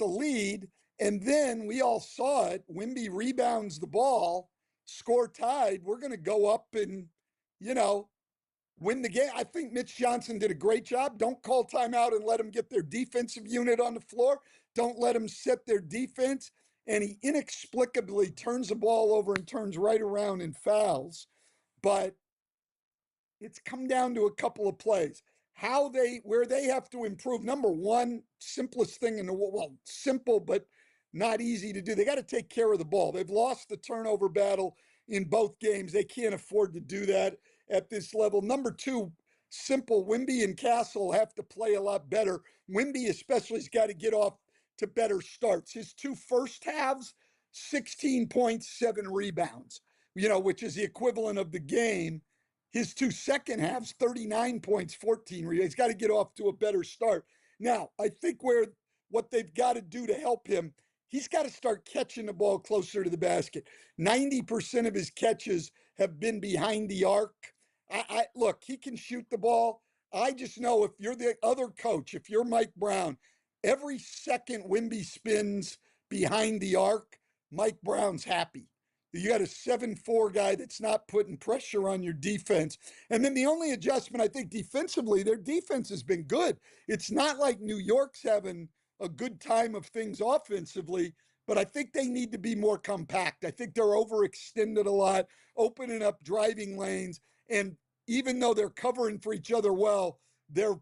lead, and then we all saw it. Wemby rebounds the ball, score tied. We're going to go up and, win the game. I think Mitch Johnson did a great job. Don't call timeout and let them get their defensive unit on the floor. Don't let them set their defense. And he inexplicably turns the ball over and turns right around and fouls. But it's come down to a couple of plays. Where they have to improve. Number one, simplest thing in the world, well, simple, but not easy to do. They got to take care of the ball. They've lost the turnover battle in both games. They can't afford to do that at this level. Number two, simple. Wemby and Castle have to play a lot better. Wemby especially has got to get off to better starts. His 2 first halves, 16 points, 7 rebounds, which is the equivalent of the game. His 2 second halves, 39 points, 14 rebounds. He's got to get off to a better start. Now, I think what they've got to do to help him, he's got to start catching the ball closer to the basket. 90% of his catches have been behind the arc. Look, he can shoot the ball. I just know if you're the other coach, if you're Mike Brown, every second Wemby spins behind the arc, Mike Brown's happy. You got a 7'4" guy that's not putting pressure on your defense. And then the only adjustment, I think, defensively, their defense has been good. It's not like New York's having a good time of things offensively, but I think they need to be more compact. I think they're overextended a lot, opening up driving lanes. And even though they're covering for each other well, they're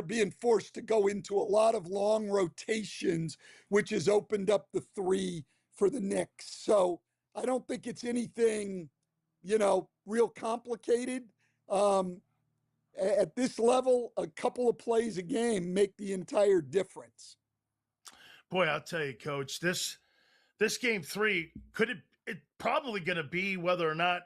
being forced to go into a lot of long rotations, which has opened up the 3 for the Knicks. So I don't think it's anything, real complicated. At this level, a couple of plays a game make the entire difference. Boy, I'll tell you, Coach, this game 3, it's probably going to be whether or not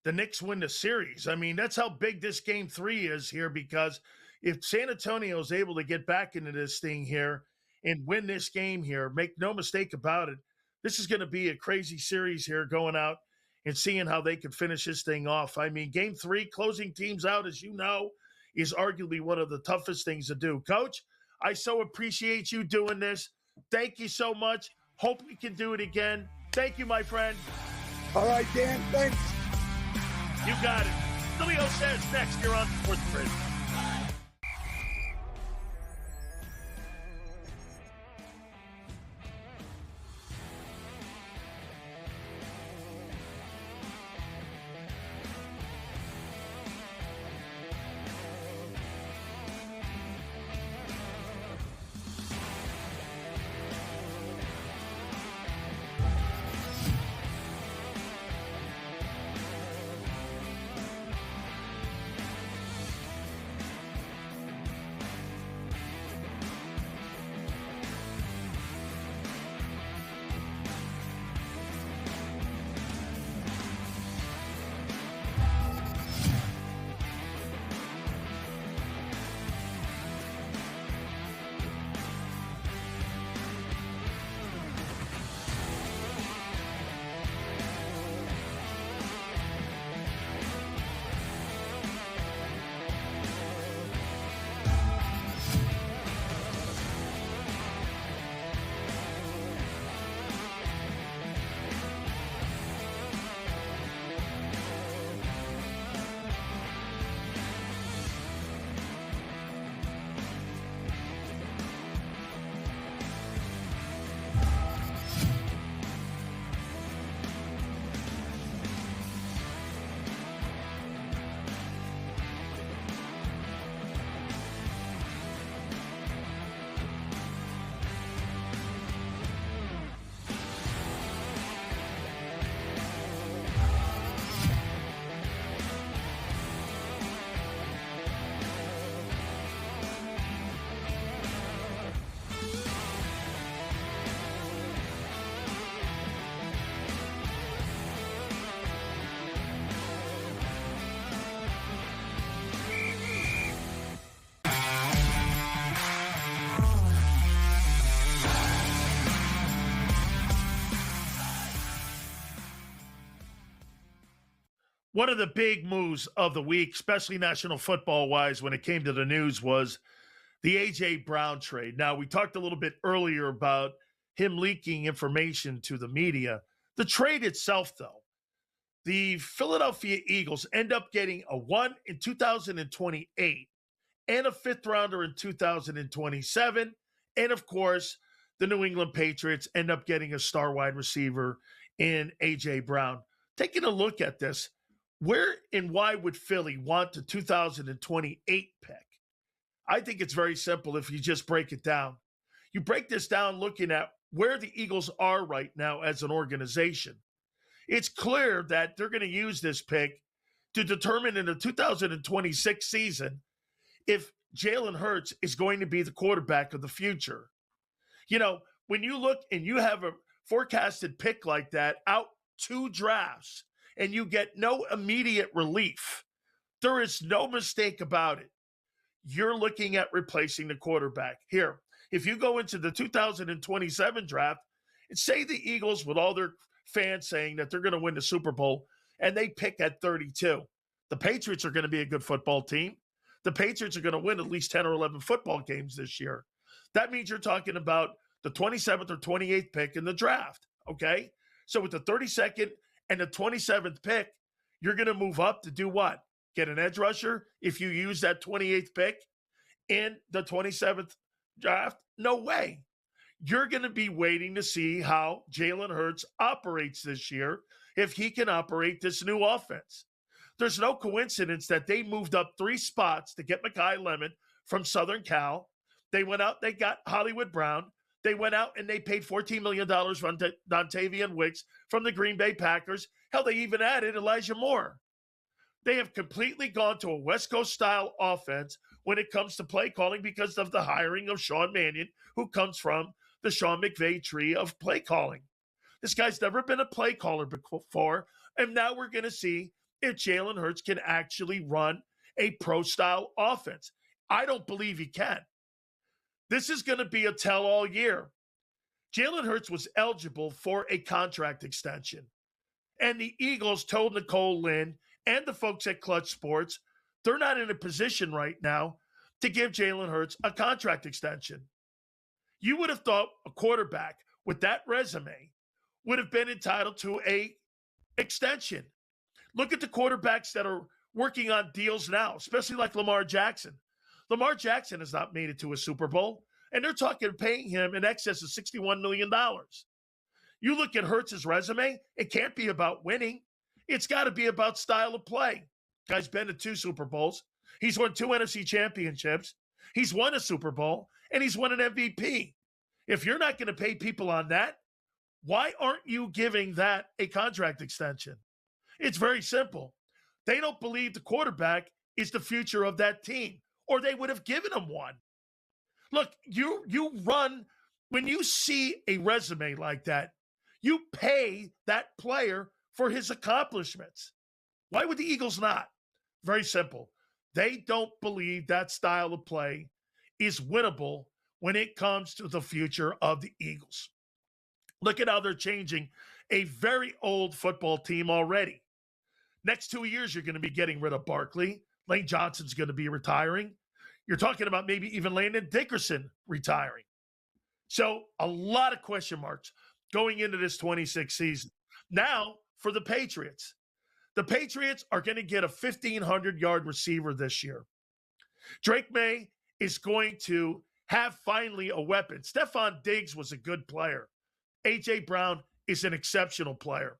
the Knicks win the series. I mean, that's how big this game 3 is here, because if San Antonio is able to get back into this thing here and win this game here, make no mistake about it, this is going to be a crazy series here, going out and seeing how they can finish this thing off. I mean, game 3, closing teams out, as you know, is arguably one of the toughest things to do. Coach, I so appreciate you doing this. Thank you so much. Hope we can do it again. Thank you, my friend. All right, Dan, thanks. You got it. Sileo says next, you're on SportsGrid. One of the big moves of the week, especially national football-wise, when it came to the news, was the A.J. Brown trade. Now, we talked a little bit earlier about him leaking information to the media. The trade itself, though, the Philadelphia Eagles end up getting a 1 in 2028 and a 5th rounder in 2027. And, of course, the New England Patriots end up getting a star wide receiver in A.J. Brown. Taking a look at this, where and why would Philly want the 2028 pick? I think it's very simple if you just break it down. You break this down looking at where the Eagles are right now as an organization. It's clear that they're going to use this pick to determine in the 2026 season if Jalen Hurts is going to be the quarterback of the future. You know, when you look and you have a forecasted pick like that out 2 drafts, and you get no immediate relief, there is no mistake about it. You're looking at replacing the quarterback. Here, if you go into the 2027 draft and say the Eagles, with all their fans saying that they're going to win the Super Bowl, and they pick at 32, the Patriots are going to be a good football team. The Patriots are going to win at least 10 or 11 football games this year. That means you're talking about the 27th or 28th pick in the draft, okay? So with the 32nd and the 27th pick, you're going to move up to do what? Get an edge rusher if you use that 28th pick in the 27th draft? No way. You're going to be waiting to see how Jalen Hurts operates this year, if he can operate this new offense. There's no coincidence that they moved up 3 spots to get Mekhi Lemon from Southern Cal. They went out, they got Hollywood Brown. They went out and they paid $14 million for Dontavian Wicks from the Green Bay Packers. Hell, they even added Elijah Moore. They have completely gone to a West Coast-style offense when it comes to play calling because of the hiring of Sean Mannion, who comes from the Sean McVay tree of play calling. This guy's never been a play caller before, and now we're going to see if Jalen Hurts can actually run a pro-style offense. I don't believe he can. This is going to be a tell all year. Jalen Hurts was eligible for a contract extension. And the Eagles told Nicole Lynn and the folks at Clutch Sports they're not in a position right now to give Jalen Hurts a contract extension. You would have thought a quarterback with that resume would have been entitled to a extension. Look at the quarterbacks that are working on deals now, especially like Lamar Jackson. Lamar Jackson has not made it to a Super Bowl, and they're talking paying him in excess of $61 million. You look at Hurts' resume, it can't be about winning. It's got to be about style of play. Guy's been to 2 Super Bowls. He's won 2 NFC championships. He's won a Super Bowl, and he's won an MVP. If you're not going to pay people on that, why aren't you giving that a contract extension? It's very simple. They don't believe the quarterback is the future of that team, or they would have given him one. Look, you run, when you see a resume like that, you pay that player for his accomplishments. Why would the Eagles not? Very simple. They don't believe that style of play is winnable when it comes to the future of the Eagles. Look at how they're changing a very old football team already. Next 2 years, you're going to be getting rid of Barkley. Lane Johnson's going to be retiring. You're talking about maybe even Landon Dickerson retiring. So a lot of question marks going into this 26 season. Now, for the Patriots are going to get a 1,500-yard receiver this year. Drake May is going to have finally a weapon. Stephon Diggs was a good player. A.J. Brown is an exceptional player.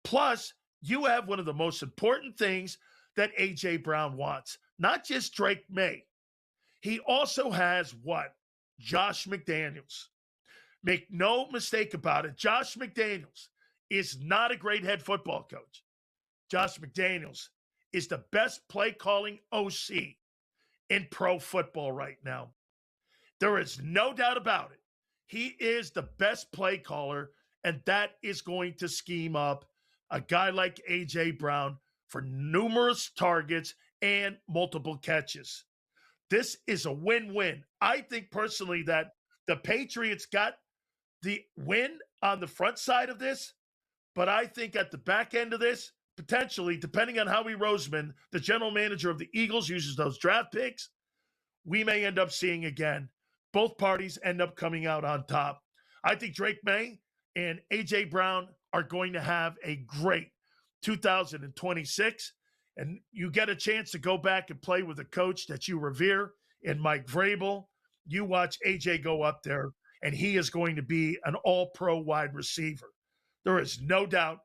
Plus, you have one of the most important things that A.J. Brown wants. Not just Drake May. He also has what? Josh McDaniels. Make no mistake about it. Josh McDaniels is not a great head football coach. Josh McDaniels is the best play-calling OC in pro football right now. There is no doubt about it. He is the best play caller, and that is going to scheme up a guy like A.J. Brown for numerous targets and multiple catches. This is a win-win. I think personally that the Patriots got the win on the front side of this, but I think at the back end of this, potentially, depending on Howie Roseman, the general manager of the Eagles, uses those draft picks, we may end up seeing again. Both parties end up coming out on top. I think Drake May and A.J. Brown are going to have a great 2026. And you get a chance to go back and play with a coach that you revere in Mike Vrabel. You watch A.J. go up there, and he is going to be an all-pro wide receiver. There is no doubt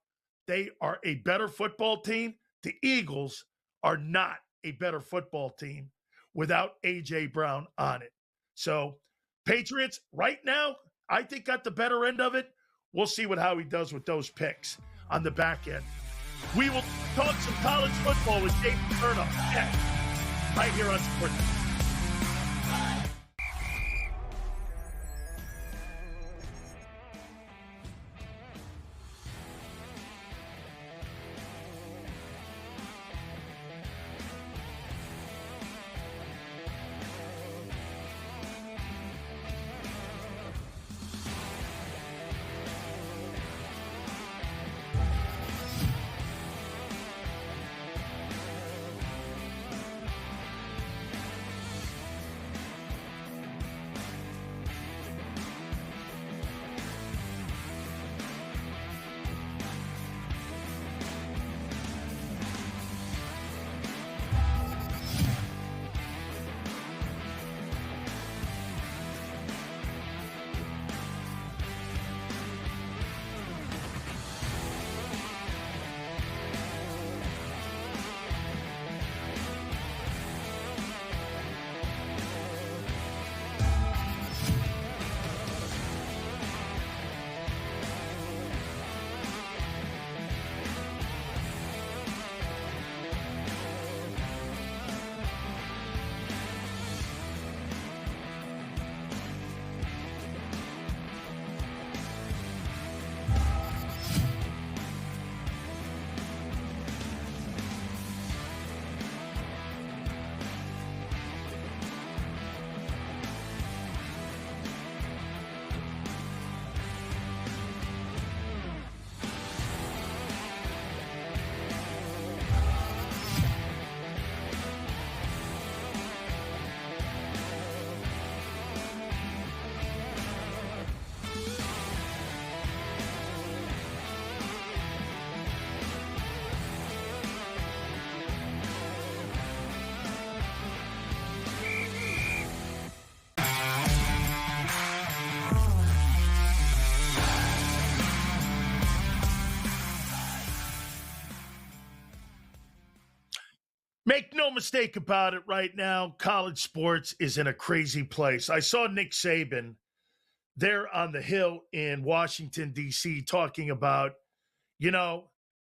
they are a better football team. The Eagles are not a better football team without A.J. Brown on it. So Patriots right now, I think, got the better end of it. We'll see what Howie does with those picks on the back end. We will talk some college football with Dave Paterno right here on Sports. Make no mistake about it right now, college sports is in a crazy place. I saw Nick Saban there on the Hill in Washington, D.C., talking about,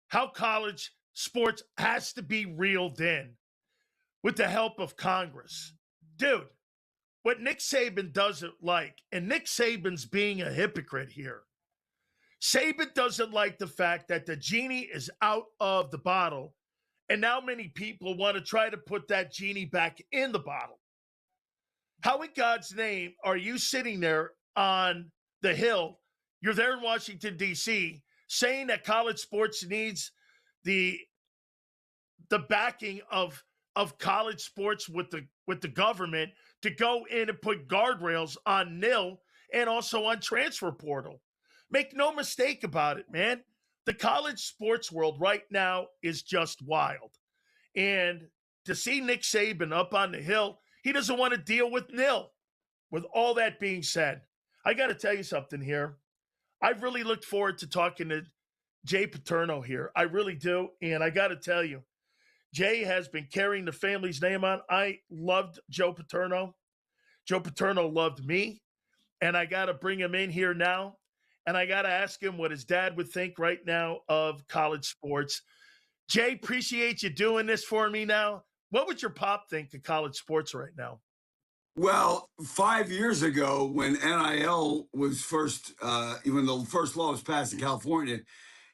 how college sports has to be reeled in with the help of Congress. Dude, what Nick Saban doesn't like, and Nick Saban's being a hypocrite here, Saban doesn't like the fact that the genie is out of the bottle. And now many people want to try to put that genie back in the bottle. How in God's name are you sitting there on the Hill? You're there in Washington, D.C., saying that college sports needs the backing of college sports with the government to go in and put guardrails on NIL and also on transfer portal. Make no mistake about it, man. The college sports world right now is just wild. And to see Nick Saban up on the Hill, he doesn't want to deal with NIL. With all that being said, I got to tell you something here. I've really looked forward to talking to Jay Paterno here. I really do. And I got to tell you, Jay has been carrying the family's name on. I loved Joe Paterno. Joe Paterno loved me. And I got to bring him in here now. And I got to ask him what his dad would think right now of college sports. Jay, appreciate you doing this for me now. What would your pop think of college sports right now? Well, 5 years ago, when NIL was first, even though the first law was passed in California,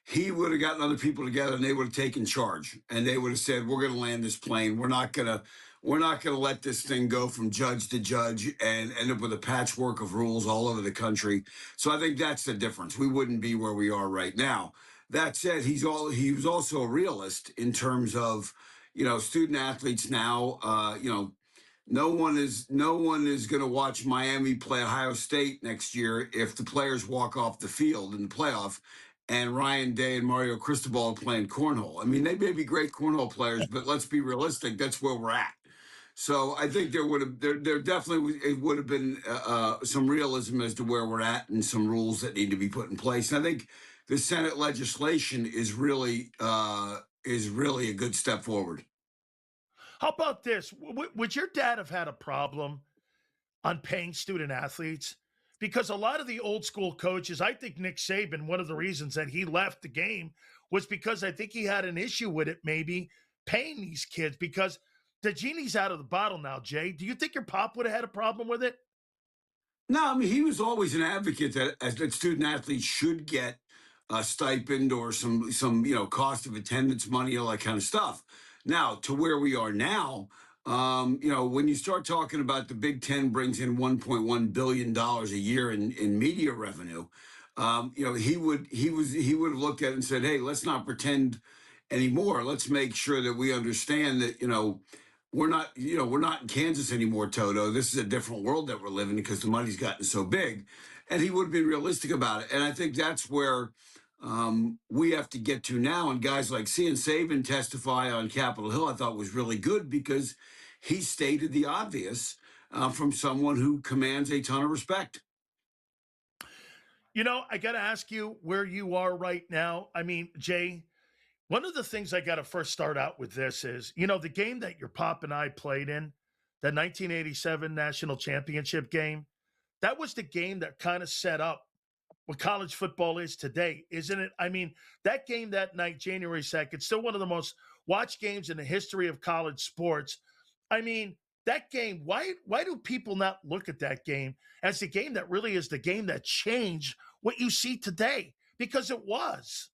he would have gotten other people together and they would have taken charge. And they would have said, we're going to land this plane. We're not going to let this thing go from judge to judge and end up with a patchwork of rules all over the country. So I think that's the difference. We wouldn't be where we are right now. That said, he was also a realist in terms of, student athletes now. No one is going to watch Miami play Ohio State next year if the players walk off the field in the playoff and Ryan Day and Mario Cristobal are playing cornhole. I mean, they may be great cornhole players, but let's be realistic. That's where we're at. So I think there definitely it would have been some realism as to where we're at and some rules that need to be put in place. And I think the Senate legislation is really a good step forward. How about this? Would your dad have had a problem on paying student athletes? Because a lot of the old school coaches, I think Nick Saban, one of the reasons that he left the game was because I think he had an issue with it, maybe paying these kids, because the genie's out of the bottle now, Jay. Do you think your pop would have had a problem with it? No, I mean, he was always an advocate that student athletes should get a stipend or some cost of attendance money, all that kind of stuff. Now, to where we are now, when you start talking about the Big Ten brings in $1.1 billion a year in media revenue, he would have looked at it and said, hey, let's not pretend anymore. Let's make sure that we understand that, we're not in Kansas anymore, Toto. This is a different world that we're living in because the money's gotten so big. And he would have been realistic about it. And I think that's where we have to get to now. And guys like seeing Saban testify on Capitol Hill, I thought was really good because he stated the obvious from someone who commands a ton of respect. I got to ask you where you are right now. I mean, Jay, one of the things I got to first start out with this is, the game that your pop and I played in, the 1987 national championship game, that was the game that kind of set up what college football is today, isn't it? I mean, that game that night, January 2nd, still one of the most watched games in the history of college sports. I mean, that game, why do people not look at that game as the game that really is the game that changed what you see today? Because it was.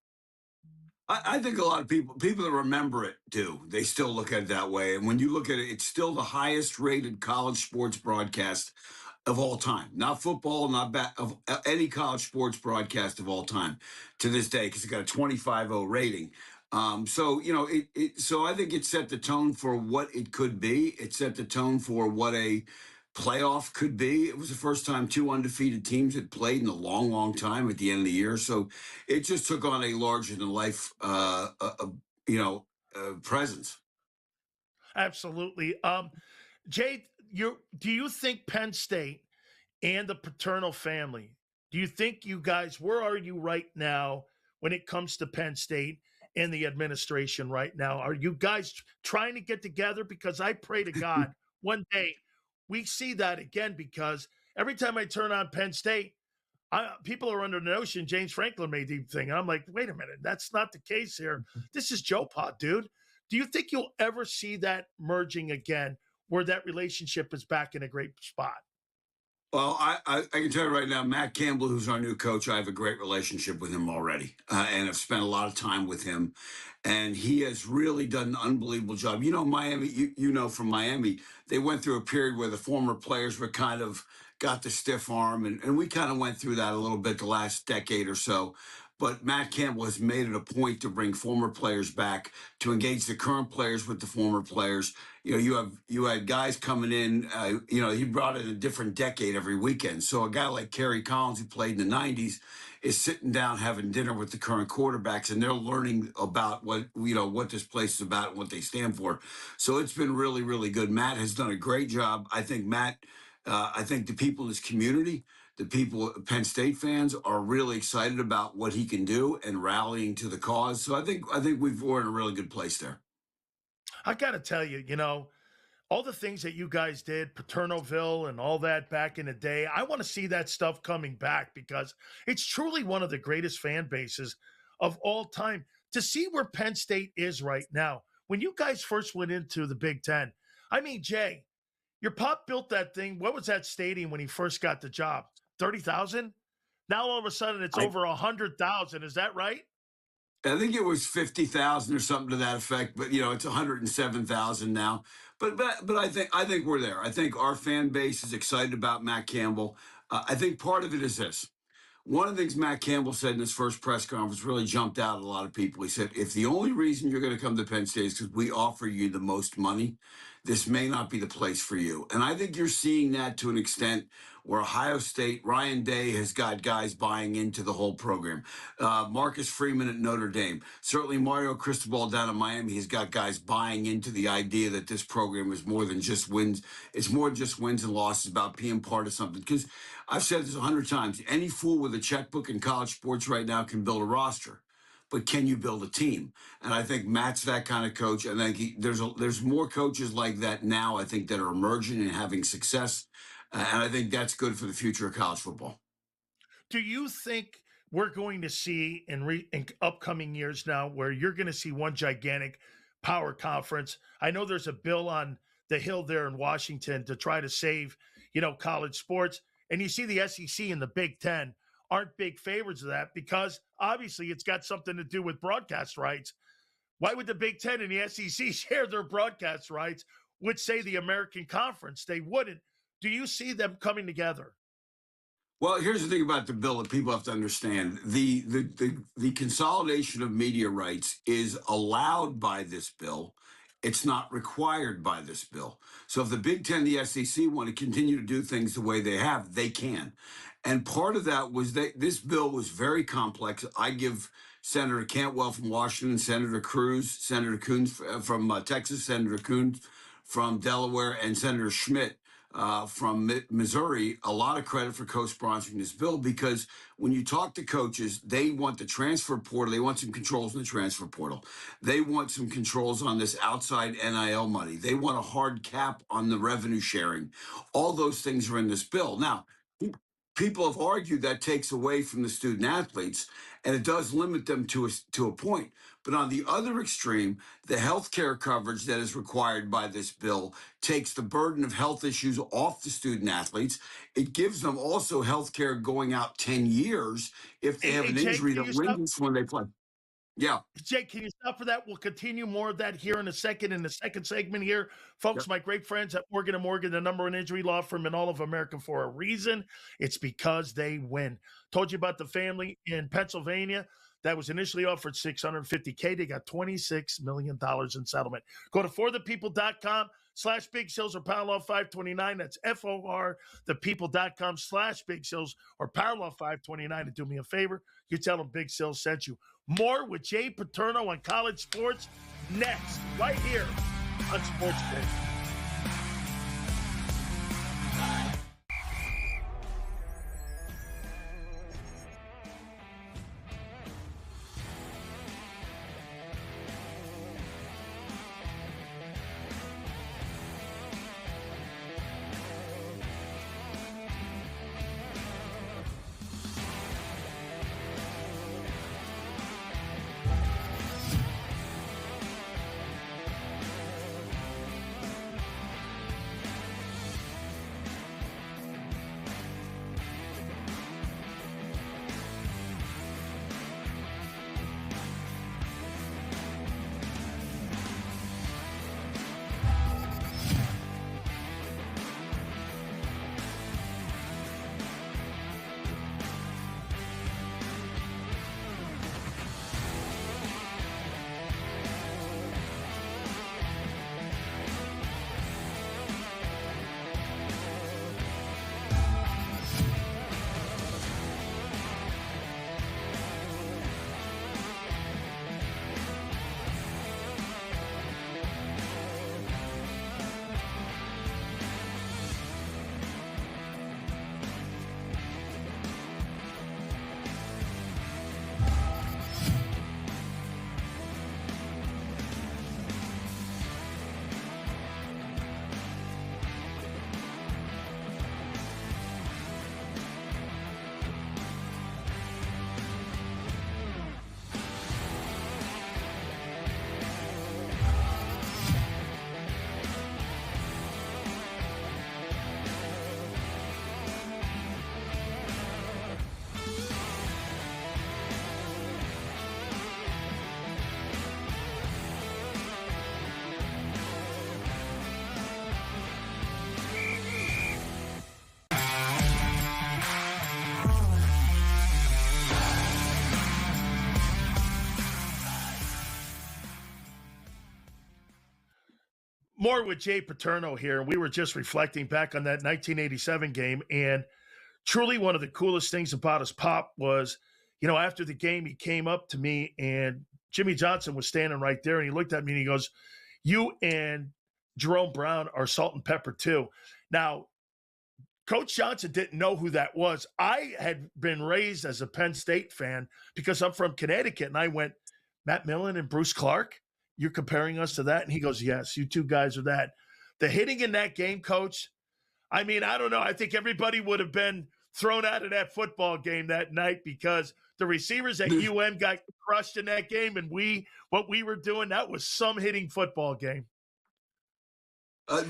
I think a lot of people that remember it do. They still look at it that way. And when you look at it, it's still the highest rated college sports broadcast of all time. Not football, of any college sports broadcast of all time to this day, because it got a 25-0 rating. So I think it set the tone for what it could be. It set the tone for what a playoff could be. It was the first time two undefeated teams had played in a long, long time at the end of the year. So it just took on a larger than life, presence. Absolutely. Jay, do you think Penn State and the Paterno family, do you think you guys, where are you right now when it comes to Penn State and the administration right now? Are you guys trying to get together? Because I pray to God one day we see that again, because every time I turn on Penn State, people are under the notion James Franklin made the thing. And I'm like, wait a minute, that's not the case here. This is Joe Pot, dude. Do you think you'll ever see that merging again, where that relationship is back in a great spot? Well, I can tell you right now, Matt Campbell, who's our new coach, I have a great relationship with him already, and I've spent a lot of time with him, and he has really done an unbelievable job. Miami, from Miami, they went through a period where the former players were kind of got the stiff arm, and we kind of went through that a little bit the last decade or so. But Matt Campbell has made it a point to bring former players back, to engage the current players with the former players. You had guys coming in. He brought in a different decade every weekend. So a guy like Kerry Collins, who played in the '90s, is sitting down having dinner with the current quarterbacks, and they're learning about what this place is about and what they stand for. So it's been really, really good. Matt has done a great job. I think I think the people in his community, the people, Penn State fans, are really excited about what he can do and rallying to the cause. So I think we're in a really good place there. I got to tell you, all the things that you guys did, Paternoville and all that back in the day, I want to see that stuff coming back, because it's truly one of the greatest fan bases of all time. To see where Penn State is right now, when you guys first went into the Big Ten, I mean, Jay, your pop built that thing. What was that stadium when he first got the job? 30,000? Now all of a sudden it's over 100,000. Is that right? I think it was 50,000 or something to that effect, but it's 107,000 now. But I think we're there. I think our fan base is excited about Matt Campbell. I think part of it is this: one of the things Matt Campbell said in his first press conference really jumped out at a lot of people. He said, if the only reason you're going to come to Penn State is because we offer you the most money, this may not be the place for you. And I think you're seeing that to an extent where Ohio State, Ryan Day has got guys buying into the whole program. Marcus Freeman at Notre Dame. Certainly Mario Cristobal down in Miami has got guys buying into the idea that this program is more than just wins. It's more than just wins and losses, about being part of something. Because I've said this 100 times. Any fool with a checkbook in college sports right now can build a roster. But can you build a team? And I think Matt's that kind of coach. I think there's more coaches like that now, I think, that are emerging and having success. And I think that's good for the future of college football. Do you think we're going to see in upcoming years now where you're going to see one gigantic power conference? I know there's a bill on the Hill there in Washington to try to save, college sports. And you see the SEC and the Big Ten aren't big favorites of that because obviously it's got something to do with broadcast rights. Why would the Big Ten and the SEC share their broadcast rights with, say, the American Conference? They wouldn't. Do you see them coming together? Well, here's the thing about the bill that people have to understand. The consolidation of media rights is allowed by this bill. It's not required by this bill. So if the Big Ten and the SEC want to continue to do things the way they have, they can. And part of that was that this bill was very complex. I give Senator Cantwell from Washington, Senator Cruz, Senator Coons from Texas, Senator Coons from Delaware, and Senator Schmidt from Missouri a lot of credit for co-sponsoring this bill, because when you talk to coaches, they want the transfer portal. They want some controls in the transfer portal. They want some controls on this outside NIL money. They want a hard cap on the revenue sharing. All those things are in this bill. Now, people have argued that takes away from the student athletes, and it does limit them to a point. But on the other extreme, the health care coverage that is required by this bill takes the burden of health issues off the student athletes. It gives them also health care going out 10 years if they have an injury that lingers when they play. Yeah. Jake, can you stop for that? We'll continue more of that here in the second segment here. Folks, my great friends at Morgan & Morgan, the #1 injury law firm in all of America for a reason. It's because they win. Told you about the family in Pennsylvania that was initially offered $650K. They got $26 million in settlement. Go to forthepeople.com/Big Sills or Powerlaw 529. That's FOR, thepeople.com/Big Sills or Powerlaw 529. And do me a favor, you tell them Big Sills sent you. More with Jay Paterno on college sports next, right here on SportsGrid. more with Jay Paterno here. We were just reflecting back on that 1987 game, and truly one of the coolest things about his pop was, after the game, he came up to me, and Jimmy Johnson was standing right there, and he looked at me and he goes, "You and Jerome Brown are salt and pepper too." Now, Coach Johnson didn't know who that was. I had been raised as a Penn State fan because I'm from Connecticut, and I went, "Matt Millen and Bruce Clark? You're comparing us to that?" And he goes, "Yes, you two guys are that." The hitting in that game, Coach, I mean, I don't know. I think everybody would have been thrown out of that football game that night because the receivers at UM got crushed in that game, and what we were doing, that was some hitting football game. I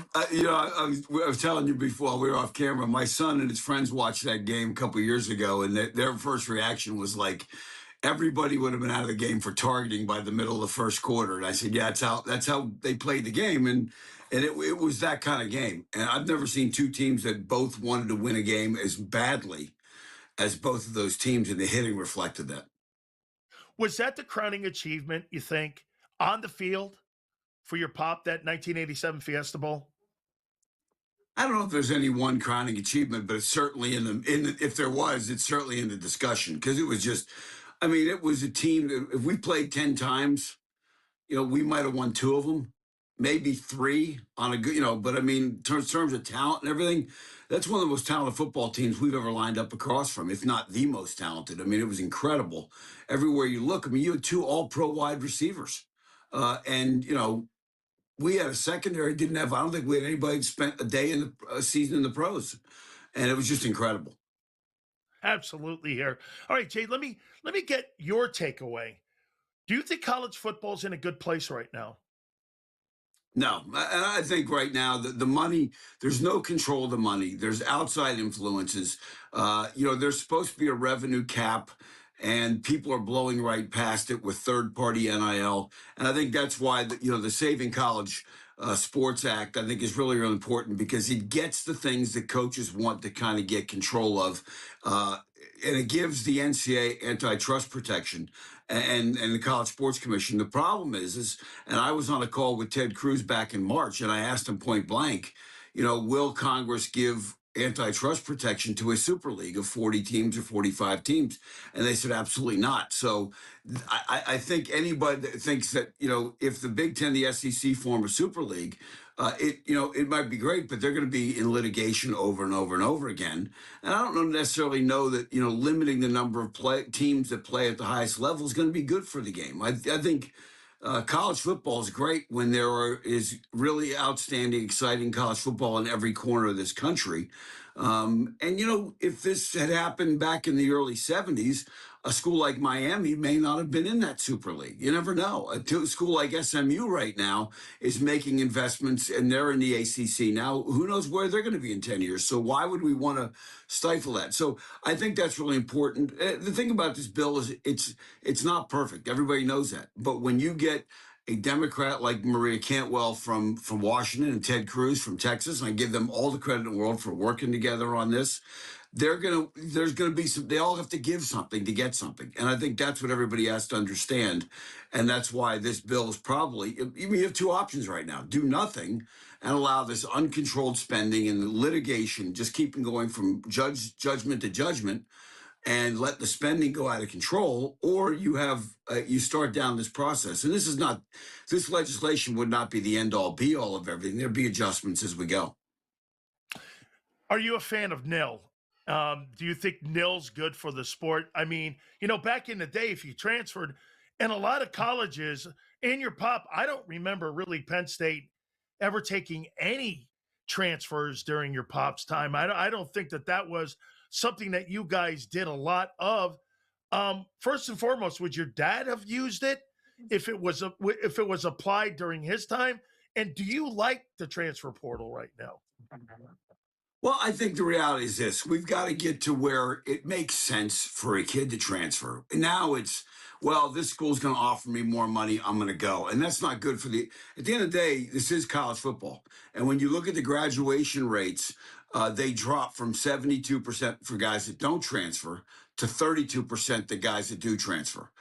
was telling you before we were off camera, my son and his friends watched that game a couple of years ago, and their first reaction was like, everybody would have been out of the game for targeting by the middle of the first quarter. And I said, yeah, that's how they played the game. And it was that kind of game. And I've never seen two teams that both wanted to win a game as badly as both of those teams, and the hitting reflected that. Was that the crowning achievement, you think, on the field for your pop, that 1987 Fiesta Bowl? I don't know if there's any one crowning achievement, but it's certainly if there was, it's certainly in the discussion, because it was just, I mean, it was a team that if we played 10 times, we might have won 2 of them, maybe 3 on a good, but I mean, in terms of talent and everything, that's one of the most talented football teams we've ever lined up across from, if not the most talented. I mean, it was incredible. Everywhere you look, I mean, you had 2 all-pro wide receivers. And we had a secondary, I don't think we had anybody spent a day in the season in the pros. And it was just incredible. Absolutely here. All right, Jay, let me get your takeaway. Do you think college football's in a good place right now? No, I think right now the money, there's no control of the money. There's outside influences. There's supposed to be a revenue cap, and people are blowing right past it with third-party NIL. And I think that's why the Saving College Sports Act, I think, is really, really important, because it gets the things that coaches want to kind of get control of. And it gives the NCAA antitrust protection and the College Sports Commission. The problem is, and I was on a call with Ted Cruz back in March, and I asked him point blank, will Congress give antitrust protection to a super league of 40 teams or 45 teams? And they said, absolutely not. So I think anybody that thinks that, if the Big Ten, the SEC form a super league, it might be great, but they're going to be in litigation over and over and over again. And I don't necessarily know that, limiting the number of teams that play at the highest level is going to be good for the game. I think college football is great when is really outstanding, exciting college football in every corner of this country. And, if this had happened back in the early 70s, a school like Miami may not have been in that Super League. You never know. A school like SMU right now is making investments, and they're in the ACC. Now, who knows where they're going to be in 10 years? So why would we want to stifle that? So I think that's really important. The thing about this bill is it's not perfect. Everybody knows that. But when you get a Democrat like Maria Cantwell from Washington and Ted Cruz from Texas, and I give them all the credit in the world for working together on this, there's going to be they all have to give something to get something. And I think that's what everybody has to understand. And that's why this bill is probably, you have 2 options right now: do nothing and allow this uncontrolled spending and litigation just keeping going from judgment to judgment, and let the spending go out of control, or you start down this process. And this legislation would not be the end all be all of everything. There'd be adjustments as we go. Are you a fan of nil? Do you think nil's good for the sport? I mean, back in the day, if you transferred, and a lot of colleges in your pop, I don't remember really Penn State ever taking any transfers during your pop's time. I don't think that was something that you guys did a lot of. First and foremost, would your dad have used it if it was applied during his time? And do you like the transfer portal right now? Well, I think the reality is this: we've got to get to where it makes sense for a kid to transfer. Now it's, well, this school's going to offer me more money, I'm going to go. And that's not good for at the end of the day, this is college football. And when you look at the graduation rates, they drop from 72% for guys that don't transfer to 32% the guys that do transfer.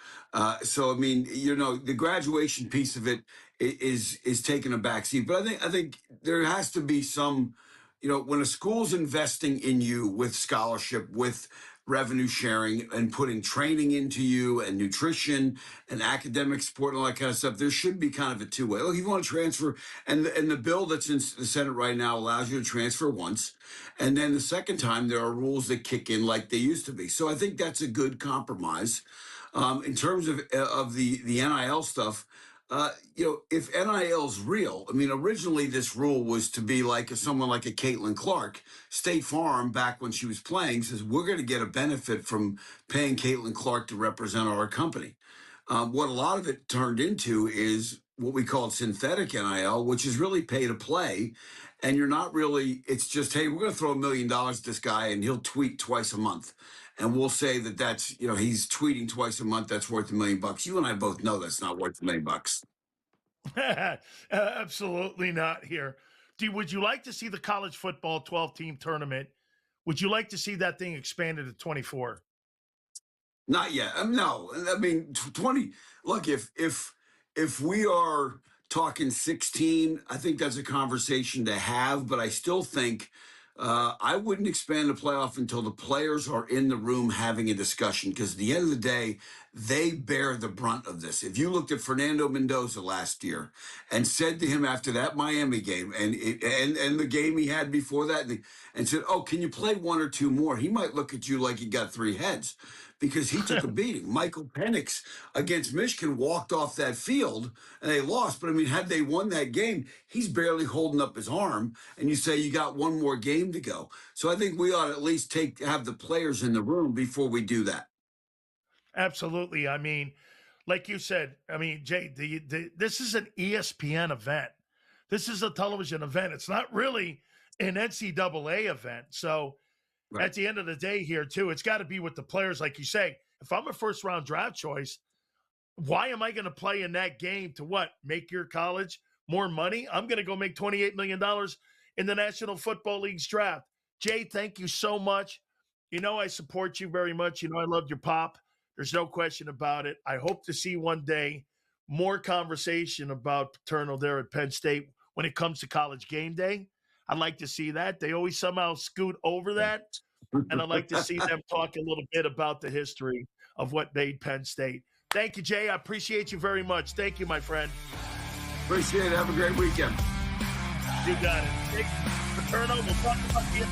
So, I mean, the graduation piece of it is taking a backseat. But I think there has to be some, when a school's investing in you with scholarship, with revenue sharing, and putting training into you and nutrition and academic support and all that kind of stuff, there should be kind of a two-way. Look, if you want to transfer, and the bill that's in the Senate right now allows you to transfer once, and then the second time there are rules that kick in like they used to be. So I think that's a good compromise. In terms of the NIL stuff, if NIL's real, I mean, originally this rule was to be like someone like a Caitlin Clark. State Farm, back when she was playing, says we're going to get a benefit from paying Caitlin Clark to represent our company. What a lot of it turned into is what we call synthetic NIL, which is really pay to play. And you're not really, it's just, hey, we're going to throw $1 million at this guy and he'll tweet twice a month. And we'll say that's, he's tweeting twice a month. That's worth $1 million. You and I both know that's not worth $1 million. Absolutely not here. Would you like to see the college football 12-team tournament? Would you like to see that thing expanded to 24? Not yet. No. I mean, 20. Look, if we are talking 16, I think that's a conversation to have. But I still think I wouldn't expand the playoff until the players are in the room having a discussion, because at the end of the day, they bear the brunt of this. If you looked at Fernando Mendoza last year and said to him after that Miami game and the game he had before that, and said, oh, can you play one or two more? He might look at you like you got three heads, because he took a beating. Michael Penix against Michigan walked off that field and they lost. But I mean, had they won that game, he's barely holding up his arm. And you say you got one more game to go. So I think we ought to at least have the players in the room before we do that. Absolutely. I mean, like you said, I mean, Jay, this is an ESPN event. This is a television event. It's not really an NCAA event. So right. At the end of the day here, too, it's got to be with the players. Like you say, if I'm a first-round draft choice, why am I going to play in that game to what? Make your college more money? I'm going to go make $28 million in the National Football League's draft. Jay, thank you so much. I support you very much. I loved your pop. There's no question about it. I hope to see one day more conversation about Paterno there at Penn State when it comes to College Game Day. I'd like to see that. They always somehow scoot over that. And I'd like to see them talk a little bit about the history of what made Penn State. Thank you, Jay. I appreciate you very much. Thank you, my friend. Appreciate it. Have a great weekend. You got it. Thank you, Paterno. We'll talk about the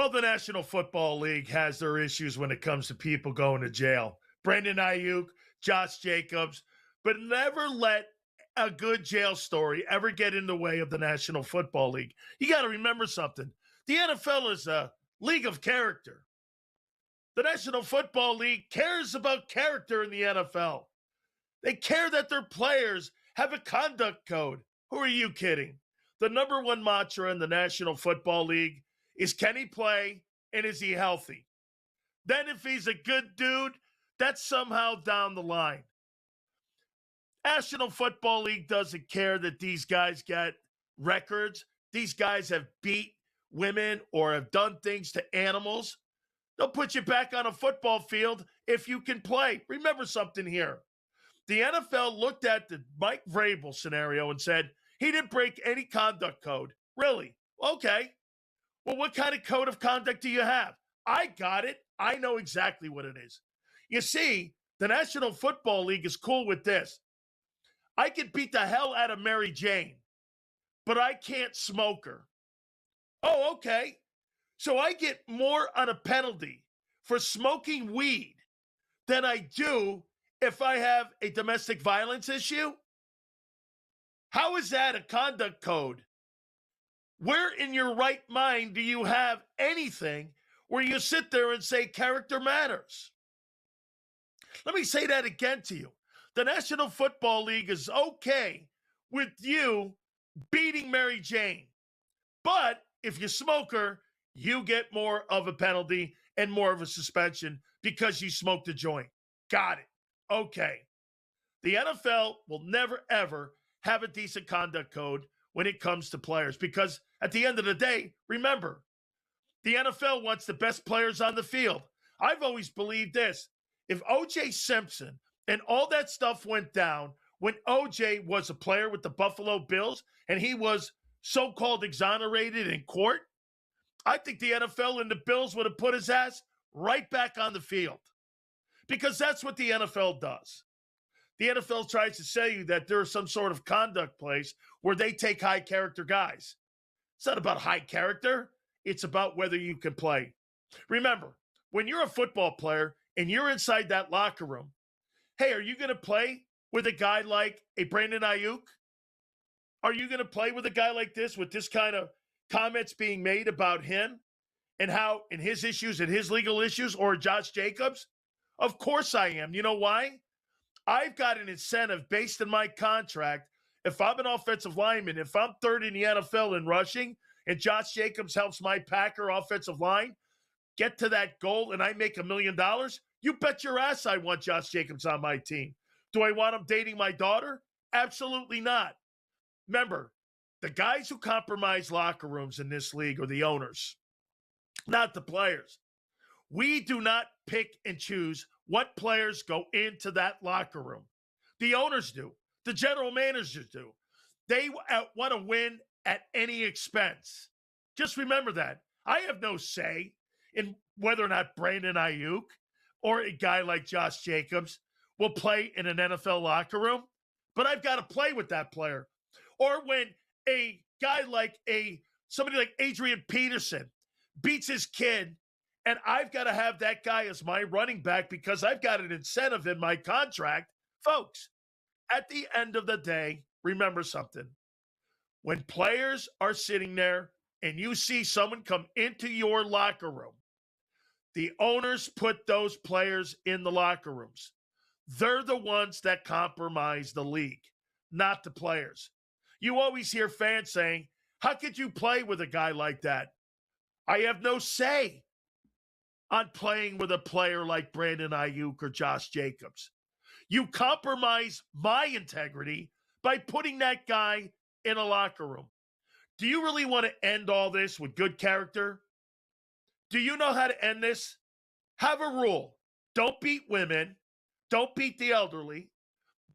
Well, the National Football League has their issues when it comes to people going to jail. Brandon Ayuk, Josh Jacobs, but never let a good jail story ever get in the way of the National Football League. You got to remember something. The NFL is a league of character. The National Football League cares about character in the NFL. They care that their players have a conduct code. Who are you kidding? The number one mantra in the National Football League is, can he play and is he healthy? Then if he's a good dude, that's somehow down the line. National Football League doesn't care that these guys get records. These guys have beat women or have done things to animals. They'll put you back on a football field if you can play. Remember something here. The NFL looked at the Mike Vrabel scenario and said, he didn't break any conduct code. Really? Okay. Well, what kind of code of conduct do you have? I got it. I know exactly what it is. You see, the National Football League is cool with this. I could beat the hell out of Mary Jane, but I can't smoke her. Oh, okay. So I get more on a penalty for smoking weed than I do if I have a domestic violence issue? How is that a conduct code? Where in your right mind do you have anything where you sit there and say character matters? Let me say that again to you. The National Football League is okay with you beating Mary Jane. But if you smoke her, you get more of a penalty and more of a suspension because you smoked a joint. Got it. Okay. The NFL will never, ever have a decent conduct code when it comes to players because at the end of the day, remember, the NFL wants the best players on the field. I've always believed this. If O.J. Simpson and all that stuff went down when O.J. was a player with the Buffalo Bills and he was so-called exonerated in court, I think the NFL and the Bills would have put his ass right back on the field because that's what the NFL does. The NFL tries to say you that there's some sort of conduct place where they take high character guys. It's not about high character. It's about whether you can play. Remember, when you're a football player and you're inside that locker room, hey, are you going to play with a guy like a Brandon Ayuk? Are you going to play with a guy like this with this kind of comments being made about him and how and his issues and his legal issues, or Josh Jacobs? Of course I am. You know why? I've got an incentive based in my contract. If I'm an offensive lineman, if I'm third in the NFL in rushing and Josh Jacobs helps my Packer offensive line get to that goal and I make $1 million, you bet your ass I want Josh Jacobs on my team. Do I want him dating my daughter? Absolutely not. Remember, the guys who compromise locker rooms in this league are the owners, not the players. We do not pick and choose what players go into that locker room. The owners do. The general managers do. They want to win at any expense. Just remember that. I have no say in whether or not Brandon Ayuk or a guy like Josh Jacobs will play in an NFL locker room, but I've got to play with that player. Or when a guy like somebody like Adrian Peterson beats his kid, and I've got to have that guy as my running back because I've got an incentive in my contract. Folks, at the end of the day, remember something. When players are sitting there and you see someone come into your locker room, the owners put those players in the locker rooms. They're the ones that compromise the league, not the players. You always hear fans saying, how could you play with a guy like that? I have no say on playing with a player like Brandon Ayuk or Josh Jacobs. You compromise my integrity by putting that guy in a locker room. Do you really want to end all this with good character? Do you know how to end this? Have a rule. Don't beat women. Don't beat the elderly.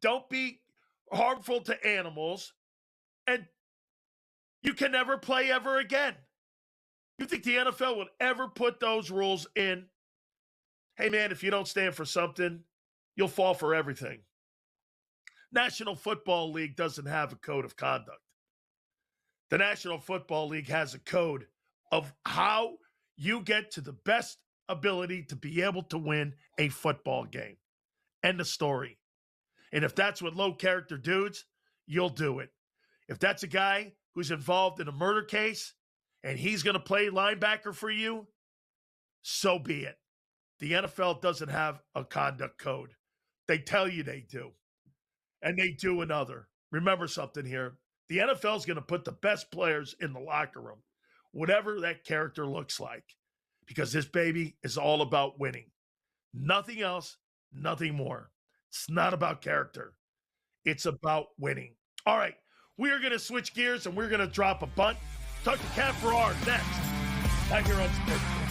Don't be harmful to animals. And you can never play ever again. You think the NFL would ever put those rules in? Hey, man, if you don't stand for something, you'll fall for everything. National Football League doesn't have a code of conduct. The National Football League has a code of how you get to the best ability to be able to win a football game. End of story. And if that's what low character dudes, you'll do it. If that's a guy who's involved in a murder case and he's going to play linebacker for you, so be it. The NFL doesn't have a conduct code. They tell you they do. And they do another. Remember something here. The NFL is going to put the best players in the locker room, whatever that character looks like, because this baby is all about winning. Nothing else, nothing more. It's not about character. It's about winning. All right, we are going to switch gears and we're going to drop a bunt. Talk to Cab Farrar next. Back here on SportsGrid.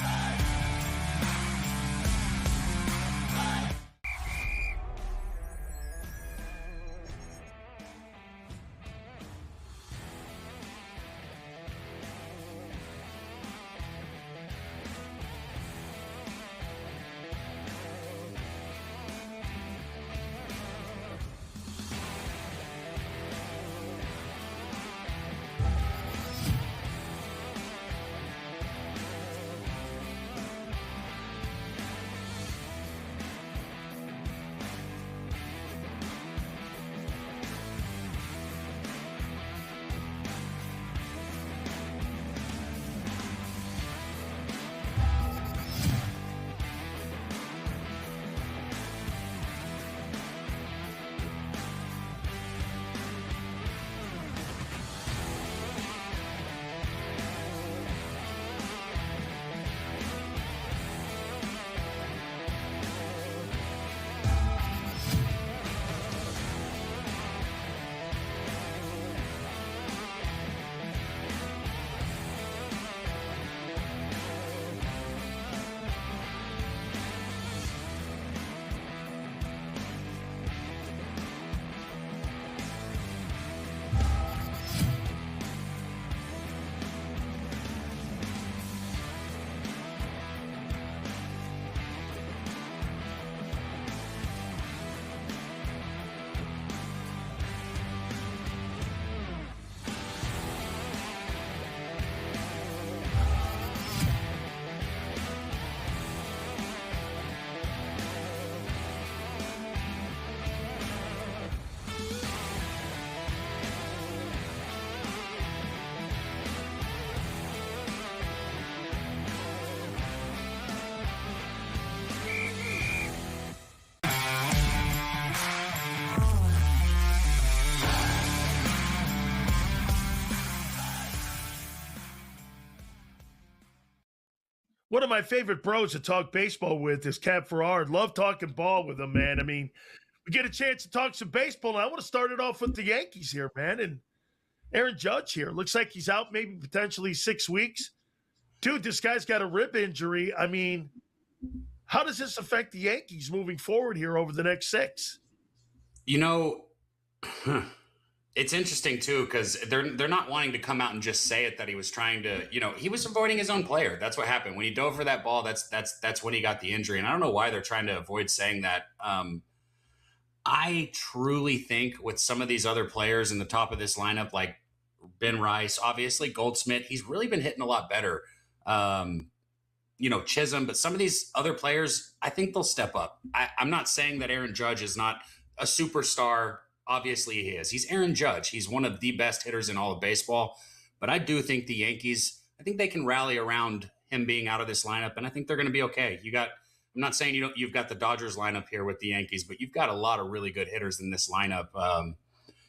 One of my favorite bros to talk baseball with is Cab Farrar. Love talking ball with him, man. I mean, we get a chance to talk some baseball, and I want to start it off with the Yankees here, man. And Aaron Judge here. Looks like he's out maybe potentially 6 weeks. Dude, this guy's got a rib injury. I mean, how does this affect the Yankees moving forward here over the next 6? You know, it's interesting, too, because they're not wanting to come out and just say it that he was trying to, he was avoiding his own player. That's what happened. When he dove for that ball, that's when he got the injury. And I don't know why they're trying to avoid saying that. I truly think with some of these other players in the top of this lineup, like Ben Rice, obviously Goldschmidt, he's really been hitting a lot better. Chisholm, but some of these other players, I think they'll step up. I'm not saying that Aaron Judge is not a superstar. Obviously he is. He's Aaron Judge. He's one of the best hitters in all of baseball. But I do think the Yankees, I think they can rally around him being out of this lineup, and I think they're going to be okay. I'm not saying you've got the Dodgers lineup here with the Yankees, but you've got a lot of really good hitters in this lineup. I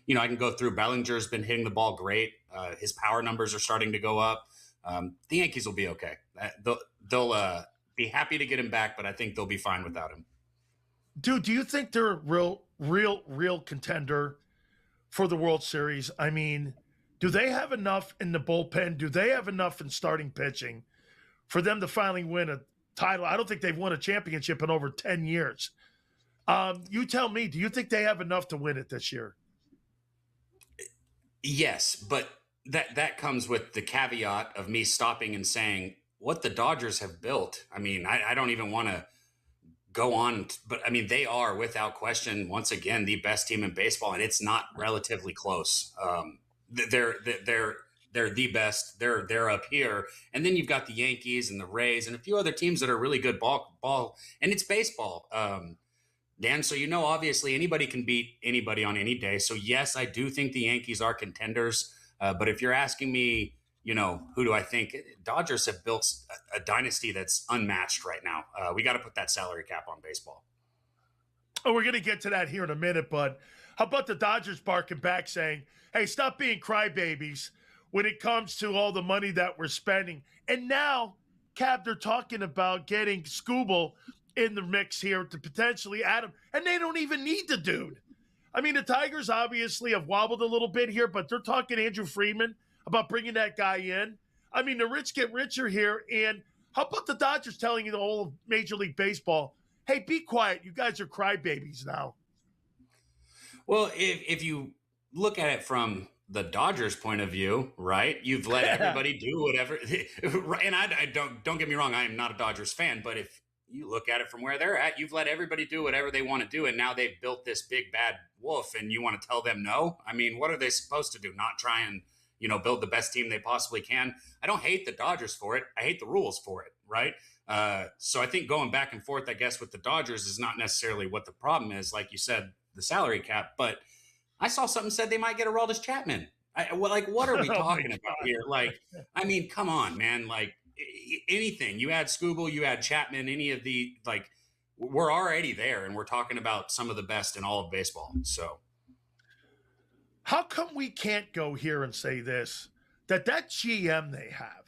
can go through. Bellinger's been hitting the ball great. His power numbers are starting to go up. The Yankees will be okay. They'll be happy to get him back, but I think they'll be fine without him. Dude, do you think they're a real contender for the World Series? I mean, do they have enough in the bullpen? Do they have enough in starting pitching for them to finally win a title? I don't think they've won a championship in over 10 years. You tell me, do you think they have enough to win it this year? Yes, but that comes with the caveat of me stopping and saying what the Dodgers have built. I mean, I don't even want to go on, but I mean, they are without question, once again, the best team in baseball, and it's not relatively close. They're they're the best. They're up here. And then you've got the Yankees and the Rays and a few other teams that are really good ball. And it's baseball, Dan. So, obviously anybody can beat anybody on any day. So, yes, I do think the Yankees are contenders. But if you're asking me, who do I think? Dodgers have built a dynasty that's unmatched right now. We got to put that salary cap on baseball. Oh, we're going to get to that here in a minute, but how about the Dodgers barking back saying, hey, stop being crybabies when it comes to all the money that we're spending. And now, Cab, they're talking about getting Scooble in the mix here to potentially add him, and they don't even need the dude. I mean, the Tigers obviously have wobbled a little bit here, but they're talking Andrew Friedman about bringing that guy in. I mean, the rich get richer here, and how about the Dodgers telling the whole of Major League Baseball, hey, be quiet. You guys are crybabies now. Well, if you look at it from the Dodgers' point of view, right? You've let everybody do whatever. And I don't get me wrong. I am not a Dodgers fan, but if you look at it from where they're at, you've let everybody do whatever they want to do. And now they've built this big bad wolf and you want to tell them no? I mean, what are they supposed to do? Not try and, build the best team they possibly can. I don't hate the Dodgers for it. I hate the rules for it. Right. So I think going back and forth, I guess, with the Dodgers is not necessarily what the problem is. Like you said, the salary cap, but I saw something said they might get Aroldis Chapman. What are we talking about here? Like, I mean, come on, man. Like anything, you add Scooble, you add Chapman, any of the, like, we're already there and we're talking about some of the best in all of baseball. So how come we can't go here and say this, that GM they have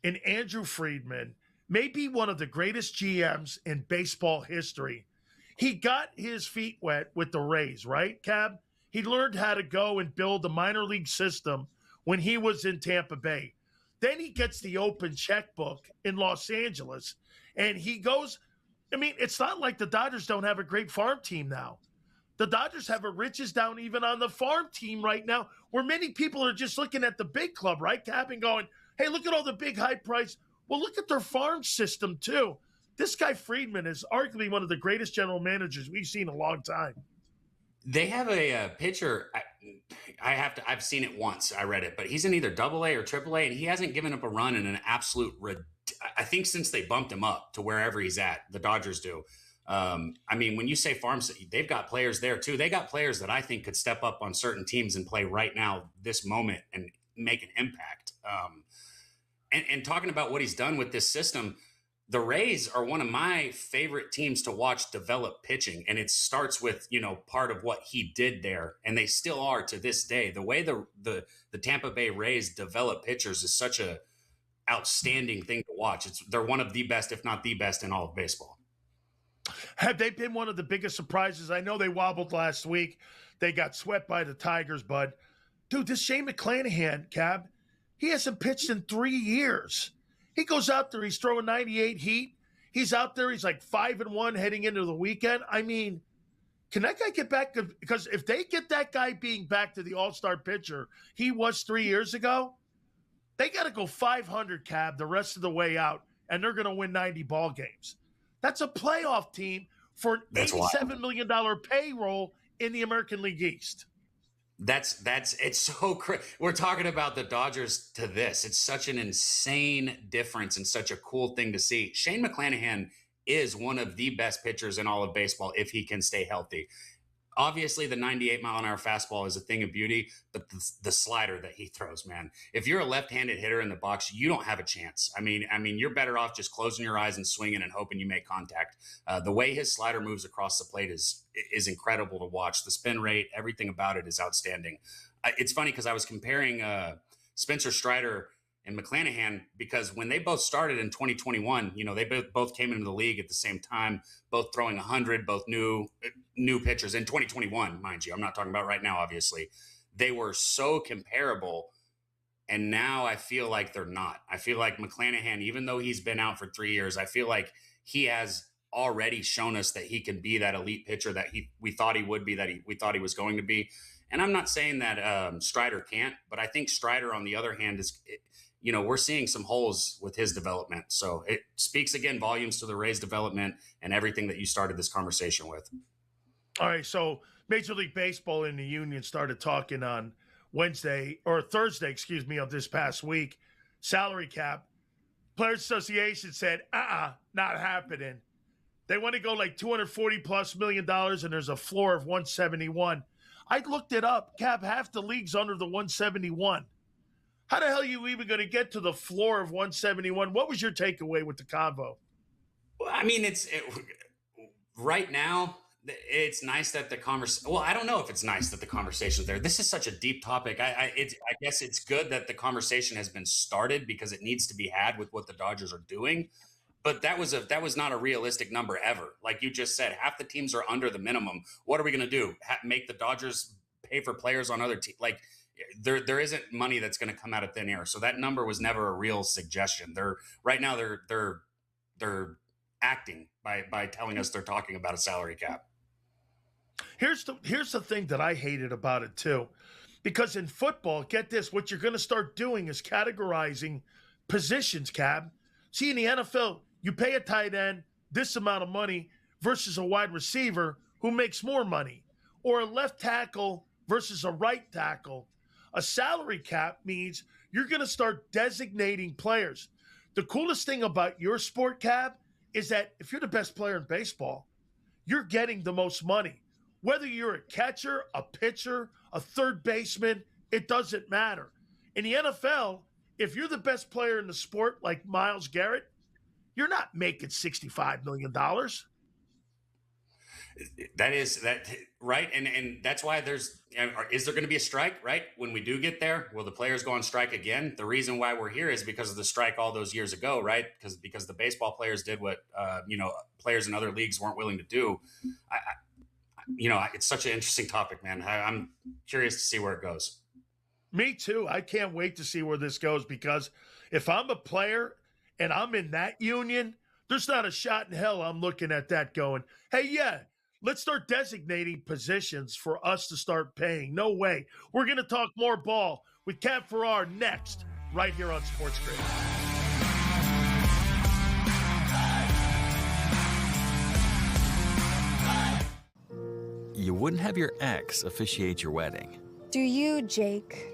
in Andrew Friedman may be one of the greatest GMs in baseball history. He got his feet wet with the Rays, right, Cab? He learned how to go and build a minor league system when he was in Tampa Bay. Then he gets the open checkbook in Los Angeles, and he goes, I mean, it's not like the Dodgers don't have a great farm team now. The Dodgers have a riches down even on the farm team right now, where many people are just looking at the big club, right, Cap, and going, hey, look at all the big high price. Well, look at their farm system, too. This guy Friedman is arguably one of the greatest general managers we've seen in a long time. They have a pitcher. I've seen it once. I read it, but he's in either AA or AAA, and he hasn't given up a run in an absolute. I think since they bumped him up to wherever he's at, the Dodgers do. I mean, when you say farm, they've got players there too. They got players that I think could step up on certain teams and play right now, this moment, and make an impact. And talking about what he's done with this system, the Rays are one of my favorite teams to watch develop pitching. And it starts with, part of what he did there. And they still are to this day. The way the Tampa Bay Rays develop pitchers is such a outstanding thing to watch. They're one of the best, if not the best, in all of baseball. Have they been one of the biggest surprises? I know they wobbled last week. They got swept by the Tigers, but dude, this Shane McClanahan, Cab, he hasn't pitched in 3 years. He goes out there, he's throwing 98 heat. He's out there, he's like 5-1 heading into the weekend. I mean, can that guy get back? Because if they get that guy being back to the all-star pitcher he was 3 years ago, they got to go 500, Cab, the rest of the way out, and they're going to win 90 ball games. That's a playoff team for an $87 million payroll in the American League East. It's so crazy. We're talking about the Dodgers to this. It's such an insane difference and such a cool thing to see. Shane McClanahan is one of the best pitchers in all of baseball if he can stay healthy. Obviously, the 98-mile-an-hour fastball is a thing of beauty, but the slider that he throws, man, if you're a left-handed hitter in the box, you don't have a chance. I mean, you're better off just closing your eyes and swinging and hoping you make contact. The way his slider moves across the plate is incredible to watch. The spin rate, everything about it is outstanding. It's funny because I was comparing Spencer Strider and McClanahan, because when they both started in 2021, they both came into the league at the same time, both throwing 100, both new pitchers in 2021, mind you. I'm not talking about right now, obviously. They were so comparable, and now I feel like they're not. I feel like McClanahan, even though he's been out for 3 years, I feel like he has already shown us that he can be that elite pitcher that we thought he would be, that we thought he was going to be. And I'm not saying that Strider can't, but I think Strider, on the other hand, we're seeing some holes with his development. So it speaks again volumes to the Rays development and everything that you started this conversation with. All right. So Major League Baseball in the union started talking on Thursday, of this past week, salary cap. Players Association said, not happening. They want to go like $240+ million, and there's a floor of 171. I looked it up. Cap, half the league's under the 171. How the hell are you even going to get to the floor of 171? What was your takeaway with the convo? Well, I mean, right now, it's nice that the conversation. Well, I don't know if it's nice that the conversation's there. This is such a deep topic. I guess it's good that the conversation has been started because it needs to be had with what the Dodgers are doing. But that was not a realistic number ever. Like you just said, half the teams are under the minimum. What are we going to do? Make the Dodgers pay for players on other teams? Like there isn't money that's going to come out of thin air. So that number was never a real suggestion. They're acting by telling us they're talking about a salary cap. Here's the thing that I hated about it too, because in football, get this, what you're going to start doing is categorizing positions, Cab. See, in the NFL, you pay a tight end this amount of money versus a wide receiver who makes more money, or a left tackle versus a right tackle. A salary cap means you're going to start designating players. The coolest thing about your sport, Cab, is that if you're the best player in baseball, you're getting the most money. Whether you're a catcher, a pitcher, a third baseman, it doesn't matter. In the NFL, if you're the best player in the sport, like Myles Garrett, you're not making $65 million. That is right. And that's why is there going to be a strike, right? When we do get there, will the players go on strike again? The reason why we're here is because of the strike all those years ago, right? Because the baseball players did what, players in other leagues weren't willing to do. It's such an interesting topic, man. I'm curious to see where it goes. Me too. I can't wait to see where this goes, because if I'm a player and I'm in that union, there's not a shot in hell I'm looking at that going, hey, yeah, let's start designating positions for us to start paying. No way. We're going to talk more ball with Cab Farrar next, right here on SportsGrid. You wouldn't have your ex officiate your wedding. Do you, Jake?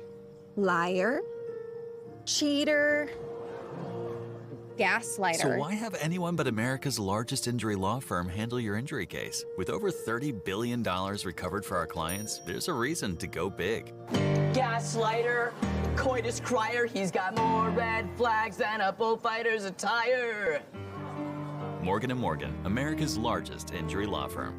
Liar? Cheater? Gaslighter? So why have anyone but America's largest injury law firm handle your injury case? With over $30 billion recovered for our clients, there's a reason to go big. Gaslighter, coitus crier, he's got more red flags than a bullfighter's attire. Morgan & Morgan, America's largest injury law firm.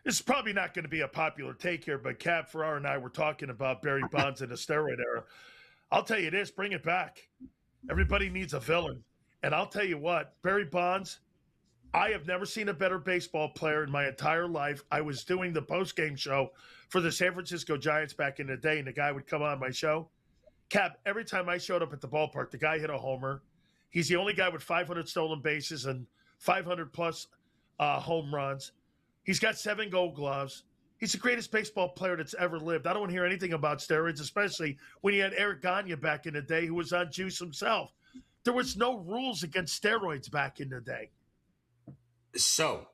This is probably not going to be a popular take here, but Cab Farrar and I were talking about Barry Bonds in the steroid era. I'll tell you this, bring it back. Everybody needs a villain. And I'll tell you what, Barry Bonds, I have never seen a better baseball player in my entire life. I was doing the post-game show for the San Francisco Giants back in the day, and the guy would come on my show. Cab, every time I showed up at the ballpark, the guy hit a homer. He's the only guy with 500 stolen bases and 500-plus home runs. He's got 7 Gold Gloves. He's the greatest baseball player that's ever lived. I don't want to hear anything about steroids, especially when you had Eric Gagne back in the day who was on juice himself. There was no rules against steroids back in the day. So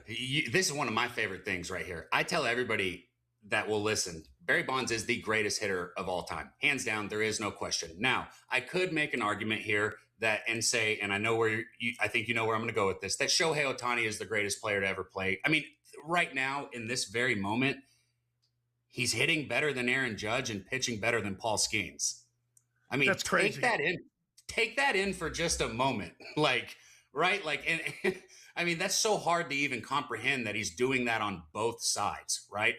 this is one of my favorite things right here. I tell everybody that will listen, Barry Bonds is the greatest hitter of all time. Hands down, there is no question. Now, I could make an argument here and say, and I know I think you know where I'm going to go with this, that Shohei Ohtani is the greatest player to ever play. I mean, right now, in this very moment, he's hitting better than Aaron Judge and pitching better than Paul Skeens. I mean, that's crazy. Take that in for just a moment. Right? And I mean, that's so hard to even comprehend that he's doing that on both sides, right?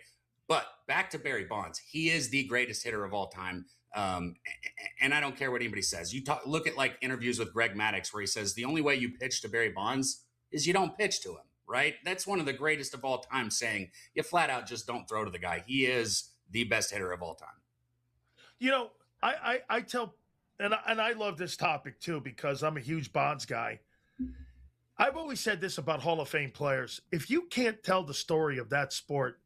But back to Barry Bonds. He is the greatest hitter of all time. And I don't care what anybody says. Look at interviews with Greg Maddux where he says the only way you pitch to Barry Bonds is you don't pitch to him, right? That's one of the greatest of all time, saying you flat out just don't throw to the guy. He is the best hitter of all time. You know, I tell, and I love this topic too, because I'm a huge Bonds guy. I've always said this about Hall of Fame players. If you can't tell the story of that sport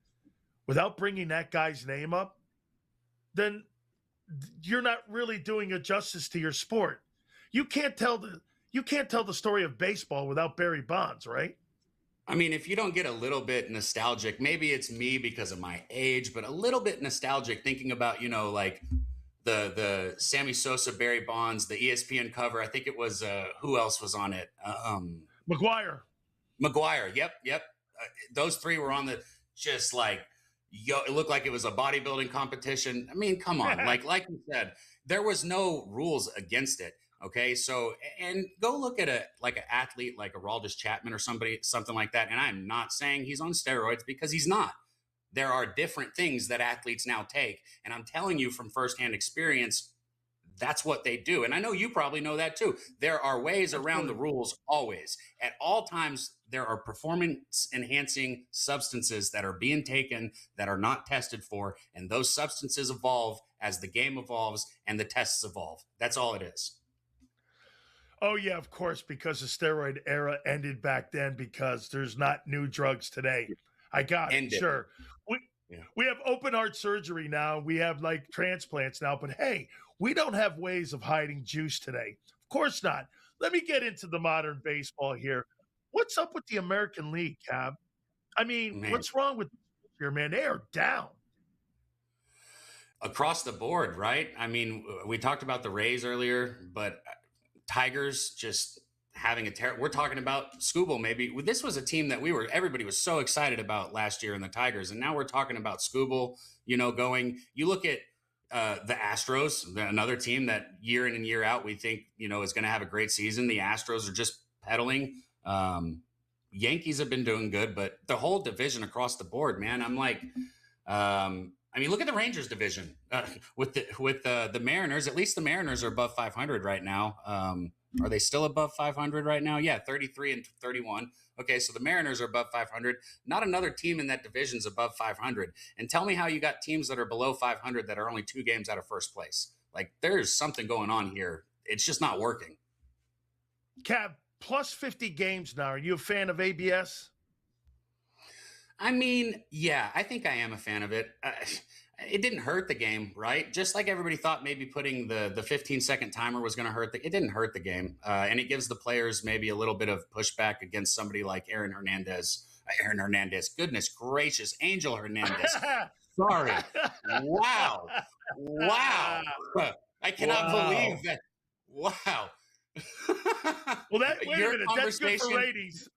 without bringing that guy's name up, then you're not really doing a justice to your sport. You can't tell the story of baseball without Barry Bonds, right? I mean, if you don't get a little bit nostalgic, maybe it's me because of my age, but a little bit nostalgic thinking about, the Sammy Sosa, Barry Bonds, the ESPN cover. I think it was, who else was on it? McGuire. Yep. Those three were on the, it looked like it was a bodybuilding competition. I mean, come on. like you said, there was no rules against it. Okay. So, and go look at an athlete like a Aroldis Chapman or something like that. And I'm not saying he's on steroids, because he's not. There are different things that athletes now take. And I'm telling you from firsthand experience, that's what they do. And I know you probably know that too. There are ways around the rules always. At all times, there are performance-enhancing substances that are being taken that are not tested for. And those substances evolve as the game evolves and the tests evolve. That's all it is. Oh, yeah, of course, because the steroid era ended back then, because there's not new drugs today. I got it, sure. We have open heart surgery now. We have transplants now. But hey, we don't have ways of hiding juice today. Of course not. Let me get into the modern baseball here. What's up with the American League, Cab? I mean, what's wrong with here, man? They are down. Across the board, right? I mean, we talked about the Rays earlier, but Tigers just having we're talking about Skubal. Maybe this was a team that everybody was so excited about last year in the Tigers. And now we're talking about Skubal, going, you look at the Astros, another team that year in and year out, we think, is going to have a great season. The Astros are just pedaling. Yankees have been doing good, but the whole division across the board, man, I'm like, look at the Rangers division with the Mariners. At least the Mariners are above 500 right now. Are they still above 500 right now? Yeah, 33 and 31. Okay, so the Mariners are above 500. Not another team in that division is above 500. And tell me how you got teams that are below 500 that are only 2 games out of first place. There's something going on here. It's just not working. Cab, plus 50 games now. Are you a fan of ABS? I mean, yeah, I think I am a fan of it. It didn't hurt the game, right? Just like everybody thought maybe putting the 15-second timer was going to hurt it didn't hurt the game. And it gives the players maybe a little bit of pushback against somebody like Aaron Hernandez. Goodness gracious, Angel Hernandez. Sorry. Wow. I cannot believe that. Wow. Well, wait a minute. That's good for ratings.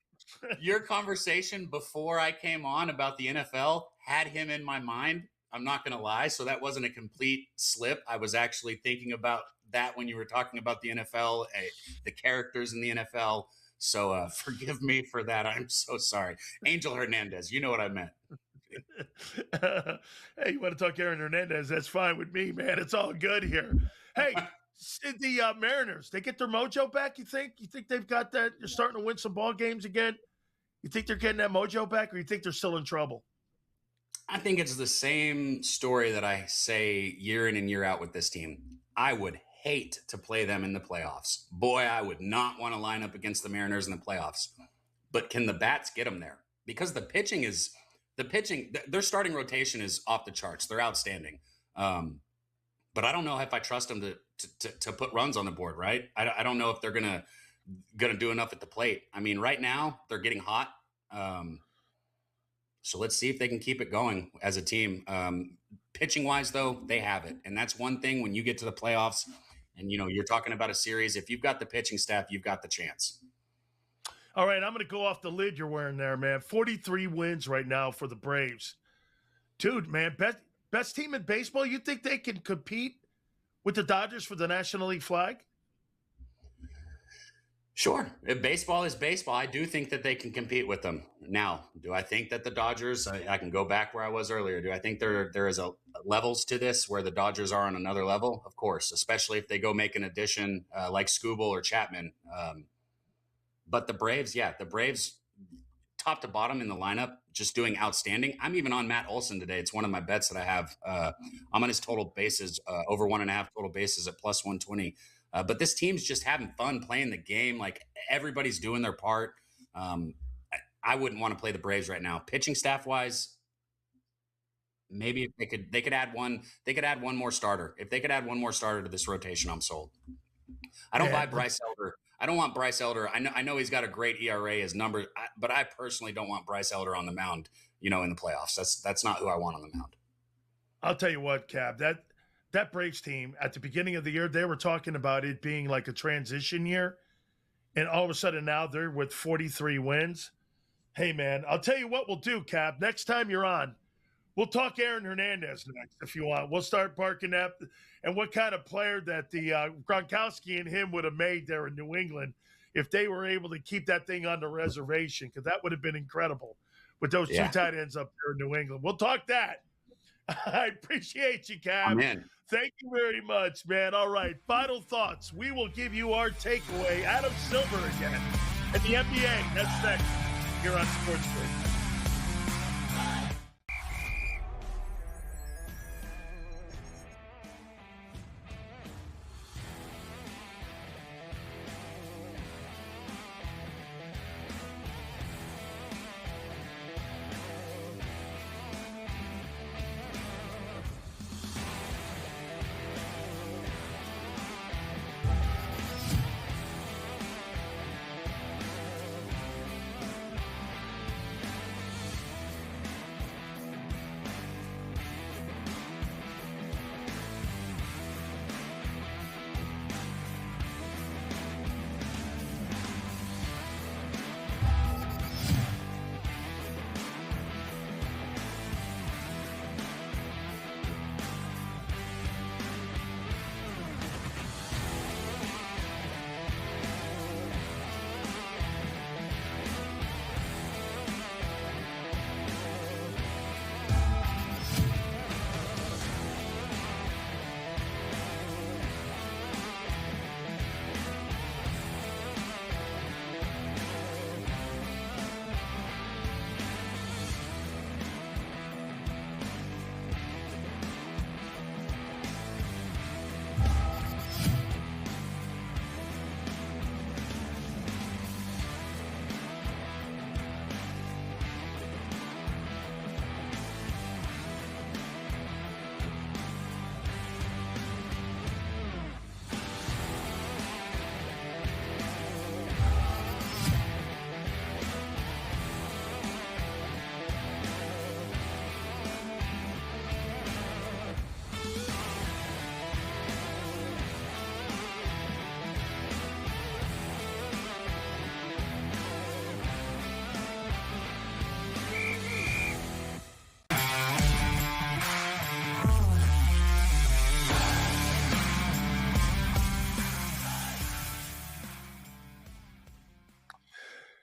Your conversation before I came on about the NFL had him in my mind. I'm not going to lie. So that wasn't a complete slip. I was actually thinking about that when you were talking about the NFL, the characters in the NFL. So forgive me for that. I'm so sorry. Angel Hernandez, you know what I meant. Hey, you want to talk Aaron Hernandez? That's fine with me, man. It's all good here. Hey, the Mariners, they get their mojo back, you think? You think they've got that? You're starting to win some ball games again? You think they're getting that mojo back, or you think they're still in trouble? I think it's the same story that I say year in and year out with this team. I would hate to play them in the playoffs. Boy, I would not want to line up against the Mariners in the playoffs. But can the bats get them there? Because the pitching, their starting rotation is off the charts. They're outstanding. But I don't know if I trust them to put runs on the board, right? I don't know if they're gonna do enough at the plate. I mean, right now they're getting hot. So let's see if they can keep it going as a team. Pitching wise, though, they have it, and that's one thing when you get to the playoffs, and you're talking about a series. If you've got the pitching staff, you've got the chance. All right, I'm going to go off the lid you're wearing there, man. 43 wins right now for the Braves. Dude, man, best team in baseball. You think they can compete with the Dodgers for the National League flag? Sure. If baseball is baseball, I do think that they can compete with them. Now, do I think that the Dodgers, I can go back where I was earlier. Do I think there is levels to this where the Dodgers are on another level? Of course, especially if they go make an addition like Skubal or Chapman. But the Braves, top to bottom in the lineup, just doing outstanding. I'm even on Matt Olson today. It's one of my bets that I have. I'm on his total bases, over 1.5 total bases at plus 120. But this team's just having fun playing the game. Like, everybody's doing their part. I wouldn't want to play the Braves right now. Pitching staff wise, maybe if they could add one. They could add one more starter. If they could add one more starter to this rotation, I'm sold. I don't buy Bryce Elder. I don't want Bryce Elder. I know he's got a great ERA as numbers, but I personally don't want Bryce Elder on the mound, in the playoffs. That's not who I want on the mound. I'll tell you what, Cab, that Braves team at the beginning of the year, they were talking about it being like a transition year. And all of a sudden now they're with 43 wins. Hey, man, I'll tell you what we'll do, Cab. Next time you're on, we'll talk Aaron Hernandez next if you want. We'll start barking up and what kind of player that the Gronkowski and him would have made there in New England if they were able to keep that thing on the reservation, because that would have been incredible with those two tight ends up there in New England. We'll talk that. I appreciate you, Cab. Amen. Thank you very much, man. All right, final thoughts. We will give you our takeaway. Adam Silver again at the NBA. That's next here on SportsGrid.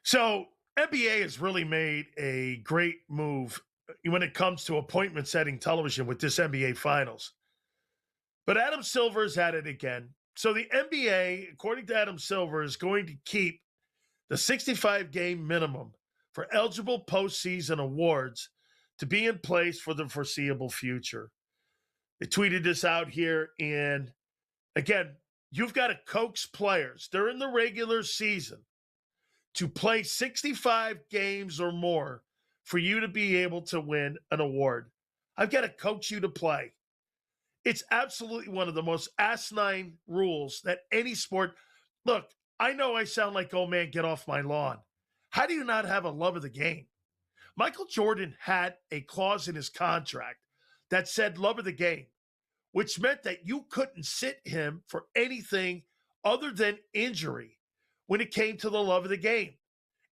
So NBA has really made a great move when it comes to appointment setting television with this NBA Finals. But Adam Silver's at it again. So the NBA, according to Adam Silver, is going to keep the 65-game minimum for eligible postseason awards to be in place for the foreseeable future. They tweeted this out here, and again, you've got to coax players during the regular season to play 65 games or more for you to be able to win an award. I've got to coach you to play. It's absolutely one of the most asinine rules that any sport. Look, I know I sound like, oh man, get off my lawn. How do you not have a love of the game? Michael Jordan had a clause in his contract that said love of the game, which meant that you couldn't sit him for anything other than injury when it came to the love of the game.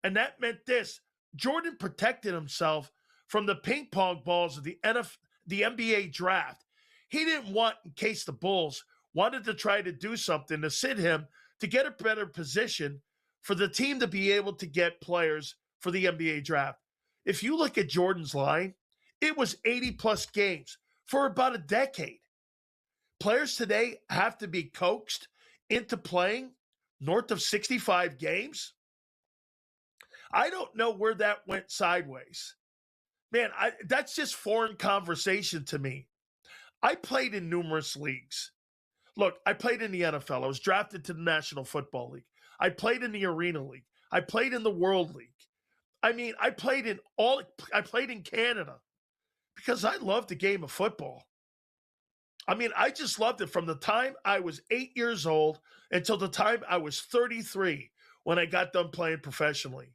And that meant this: Jordan protected himself from the ping pong balls of the NBA draft. He didn't want, in case the Bulls wanted to try to do something to sit him to get a better position for the team to be able to get players for the NBA draft. If you look at Jordan's line, it was 80-plus games for about a decade. Players today have to be coaxed into playing north of 65 games. I don't know where that went sideways. Man, that's just foreign conversation to me. I played in numerous leagues. Look, I played in the NFL. I was drafted to the National Football League. I played in the Arena League. I played in the World League. I mean, I played in Canada because I loved the game of football. I mean, I just loved it from the time I was 8 years old until the time I was 33 when I got done playing professionally.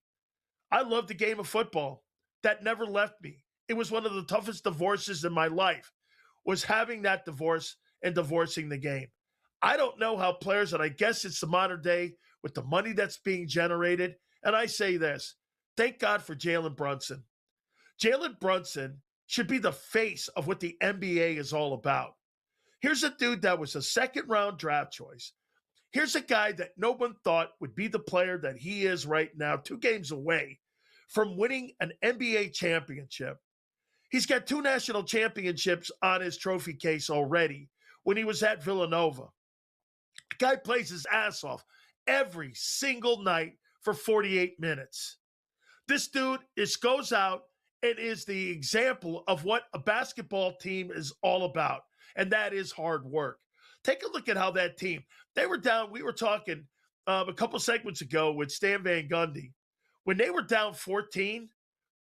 I loved the game of football. That never left me. It was one of the toughest divorces in my life, was having that divorce and divorcing the game. I don't know how players, and I guess it's the modern day with the money that's being generated, and I say this, thank God for Jalen Brunson. Jalen Brunson should be the face of what the NBA is all about. Here's a dude that was a second-round draft choice. Here's a guy that no one thought would be the player that he is right now, 2 games away from winning an NBA championship. He's got 2 national championships on his trophy case already when he was at Villanova. The guy plays his ass off every single night for 48 minutes. This dude goes out and is the example of what a basketball team is all about, and that is hard work. Take a look at how that team, they were down, we were talking a couple segments ago with Stan Van Gundy. When they were down 14,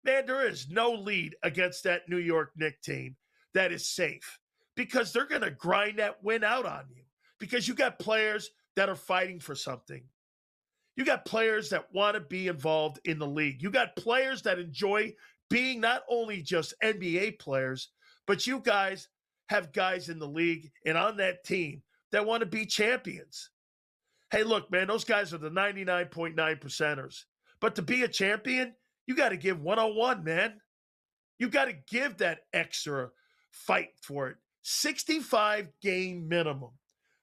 man, there is no lead against that New York Knicks team that is safe because they're going to grind that win out on you because you got players that are fighting for something. You got players that want to be involved in the league. You got players that enjoy being not only just NBA players, but you guys have guys in the league and on that team that want to be champions. Hey, look, man, those guys are the 99.9 percenters. But to be a champion, you got to give 101, man. You got to give that extra fight for it. 65-game minimum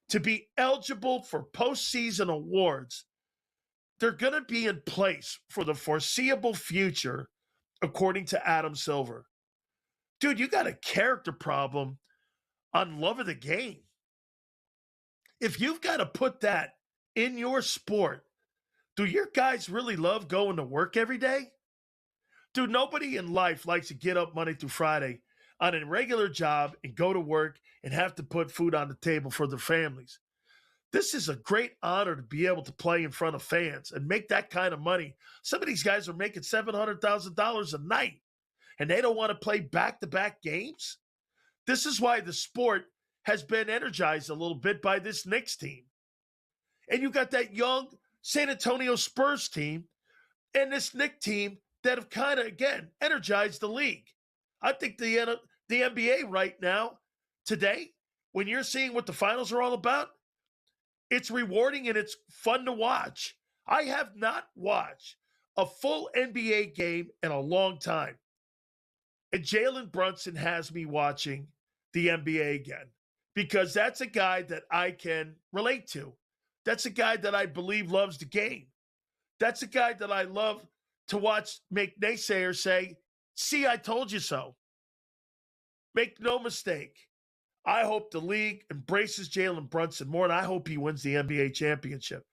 to be eligible for postseason awards. They're going to be in place for the foreseeable future, according to Adam Silver. Dude, you got a character problem on love of the game. If you've got to put that in your sport, do your guys really love going to work every day? Dude, nobody in life likes to get up Monday through Friday on a regular job and go to work and have to put food on the table for their families. This is a great honor to be able to play in front of fans and make that kind of money. Some of these guys are making $700,000 a night, and they don't want to play back-to-back games. This is why the sport has been energized a little bit by this Knicks team. And you got that young San Antonio Spurs team and this Knicks team that have kind of, again, energized the league. I think the NBA right now, today, when you're seeing what the finals are all about, it's rewarding and it's fun to watch. I have not watched a full NBA game in a long time. And Jalen Brunson has me watching the NBA again because that's a guy that I can relate to. That's a guy that I believe loves the game. That's a guy that I love to watch make naysayers say, see, I told you so. Make no mistake. I hope the league embraces Jalen Brunson more, and I hope he wins the NBA championship.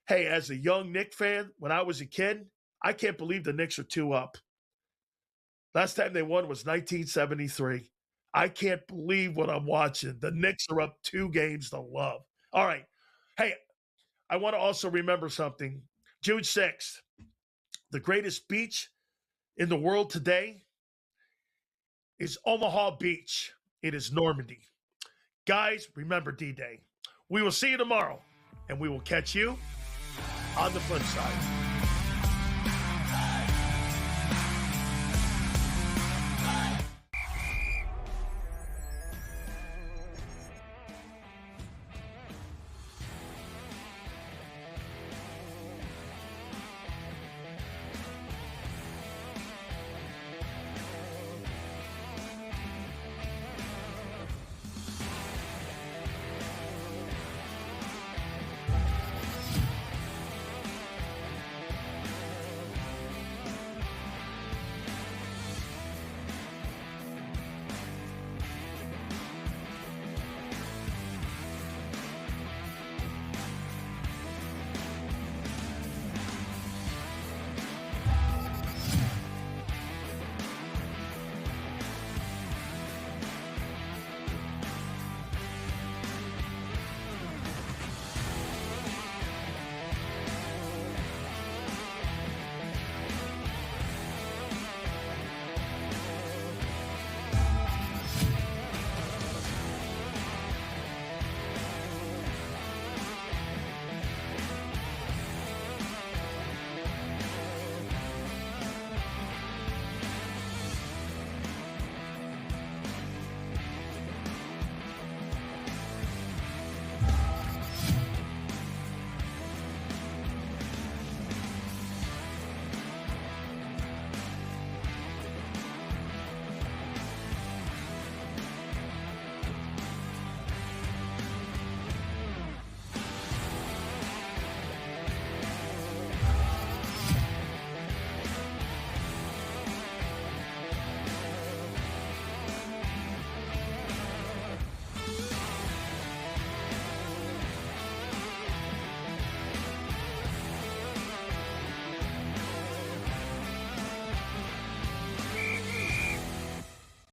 Hey, as a young Knicks fan, when I was a kid, I can't believe the Knicks are 2 up. Last time they won was 1973. I can't believe what I'm watching. The Knicks are up 2 games to love. All right. Hey, I want to also remember something. June 6th, the greatest beach in the world today is Omaha Beach. It is Normandy. Guys, remember D-Day. We will see you tomorrow, and we will catch you on the flip side.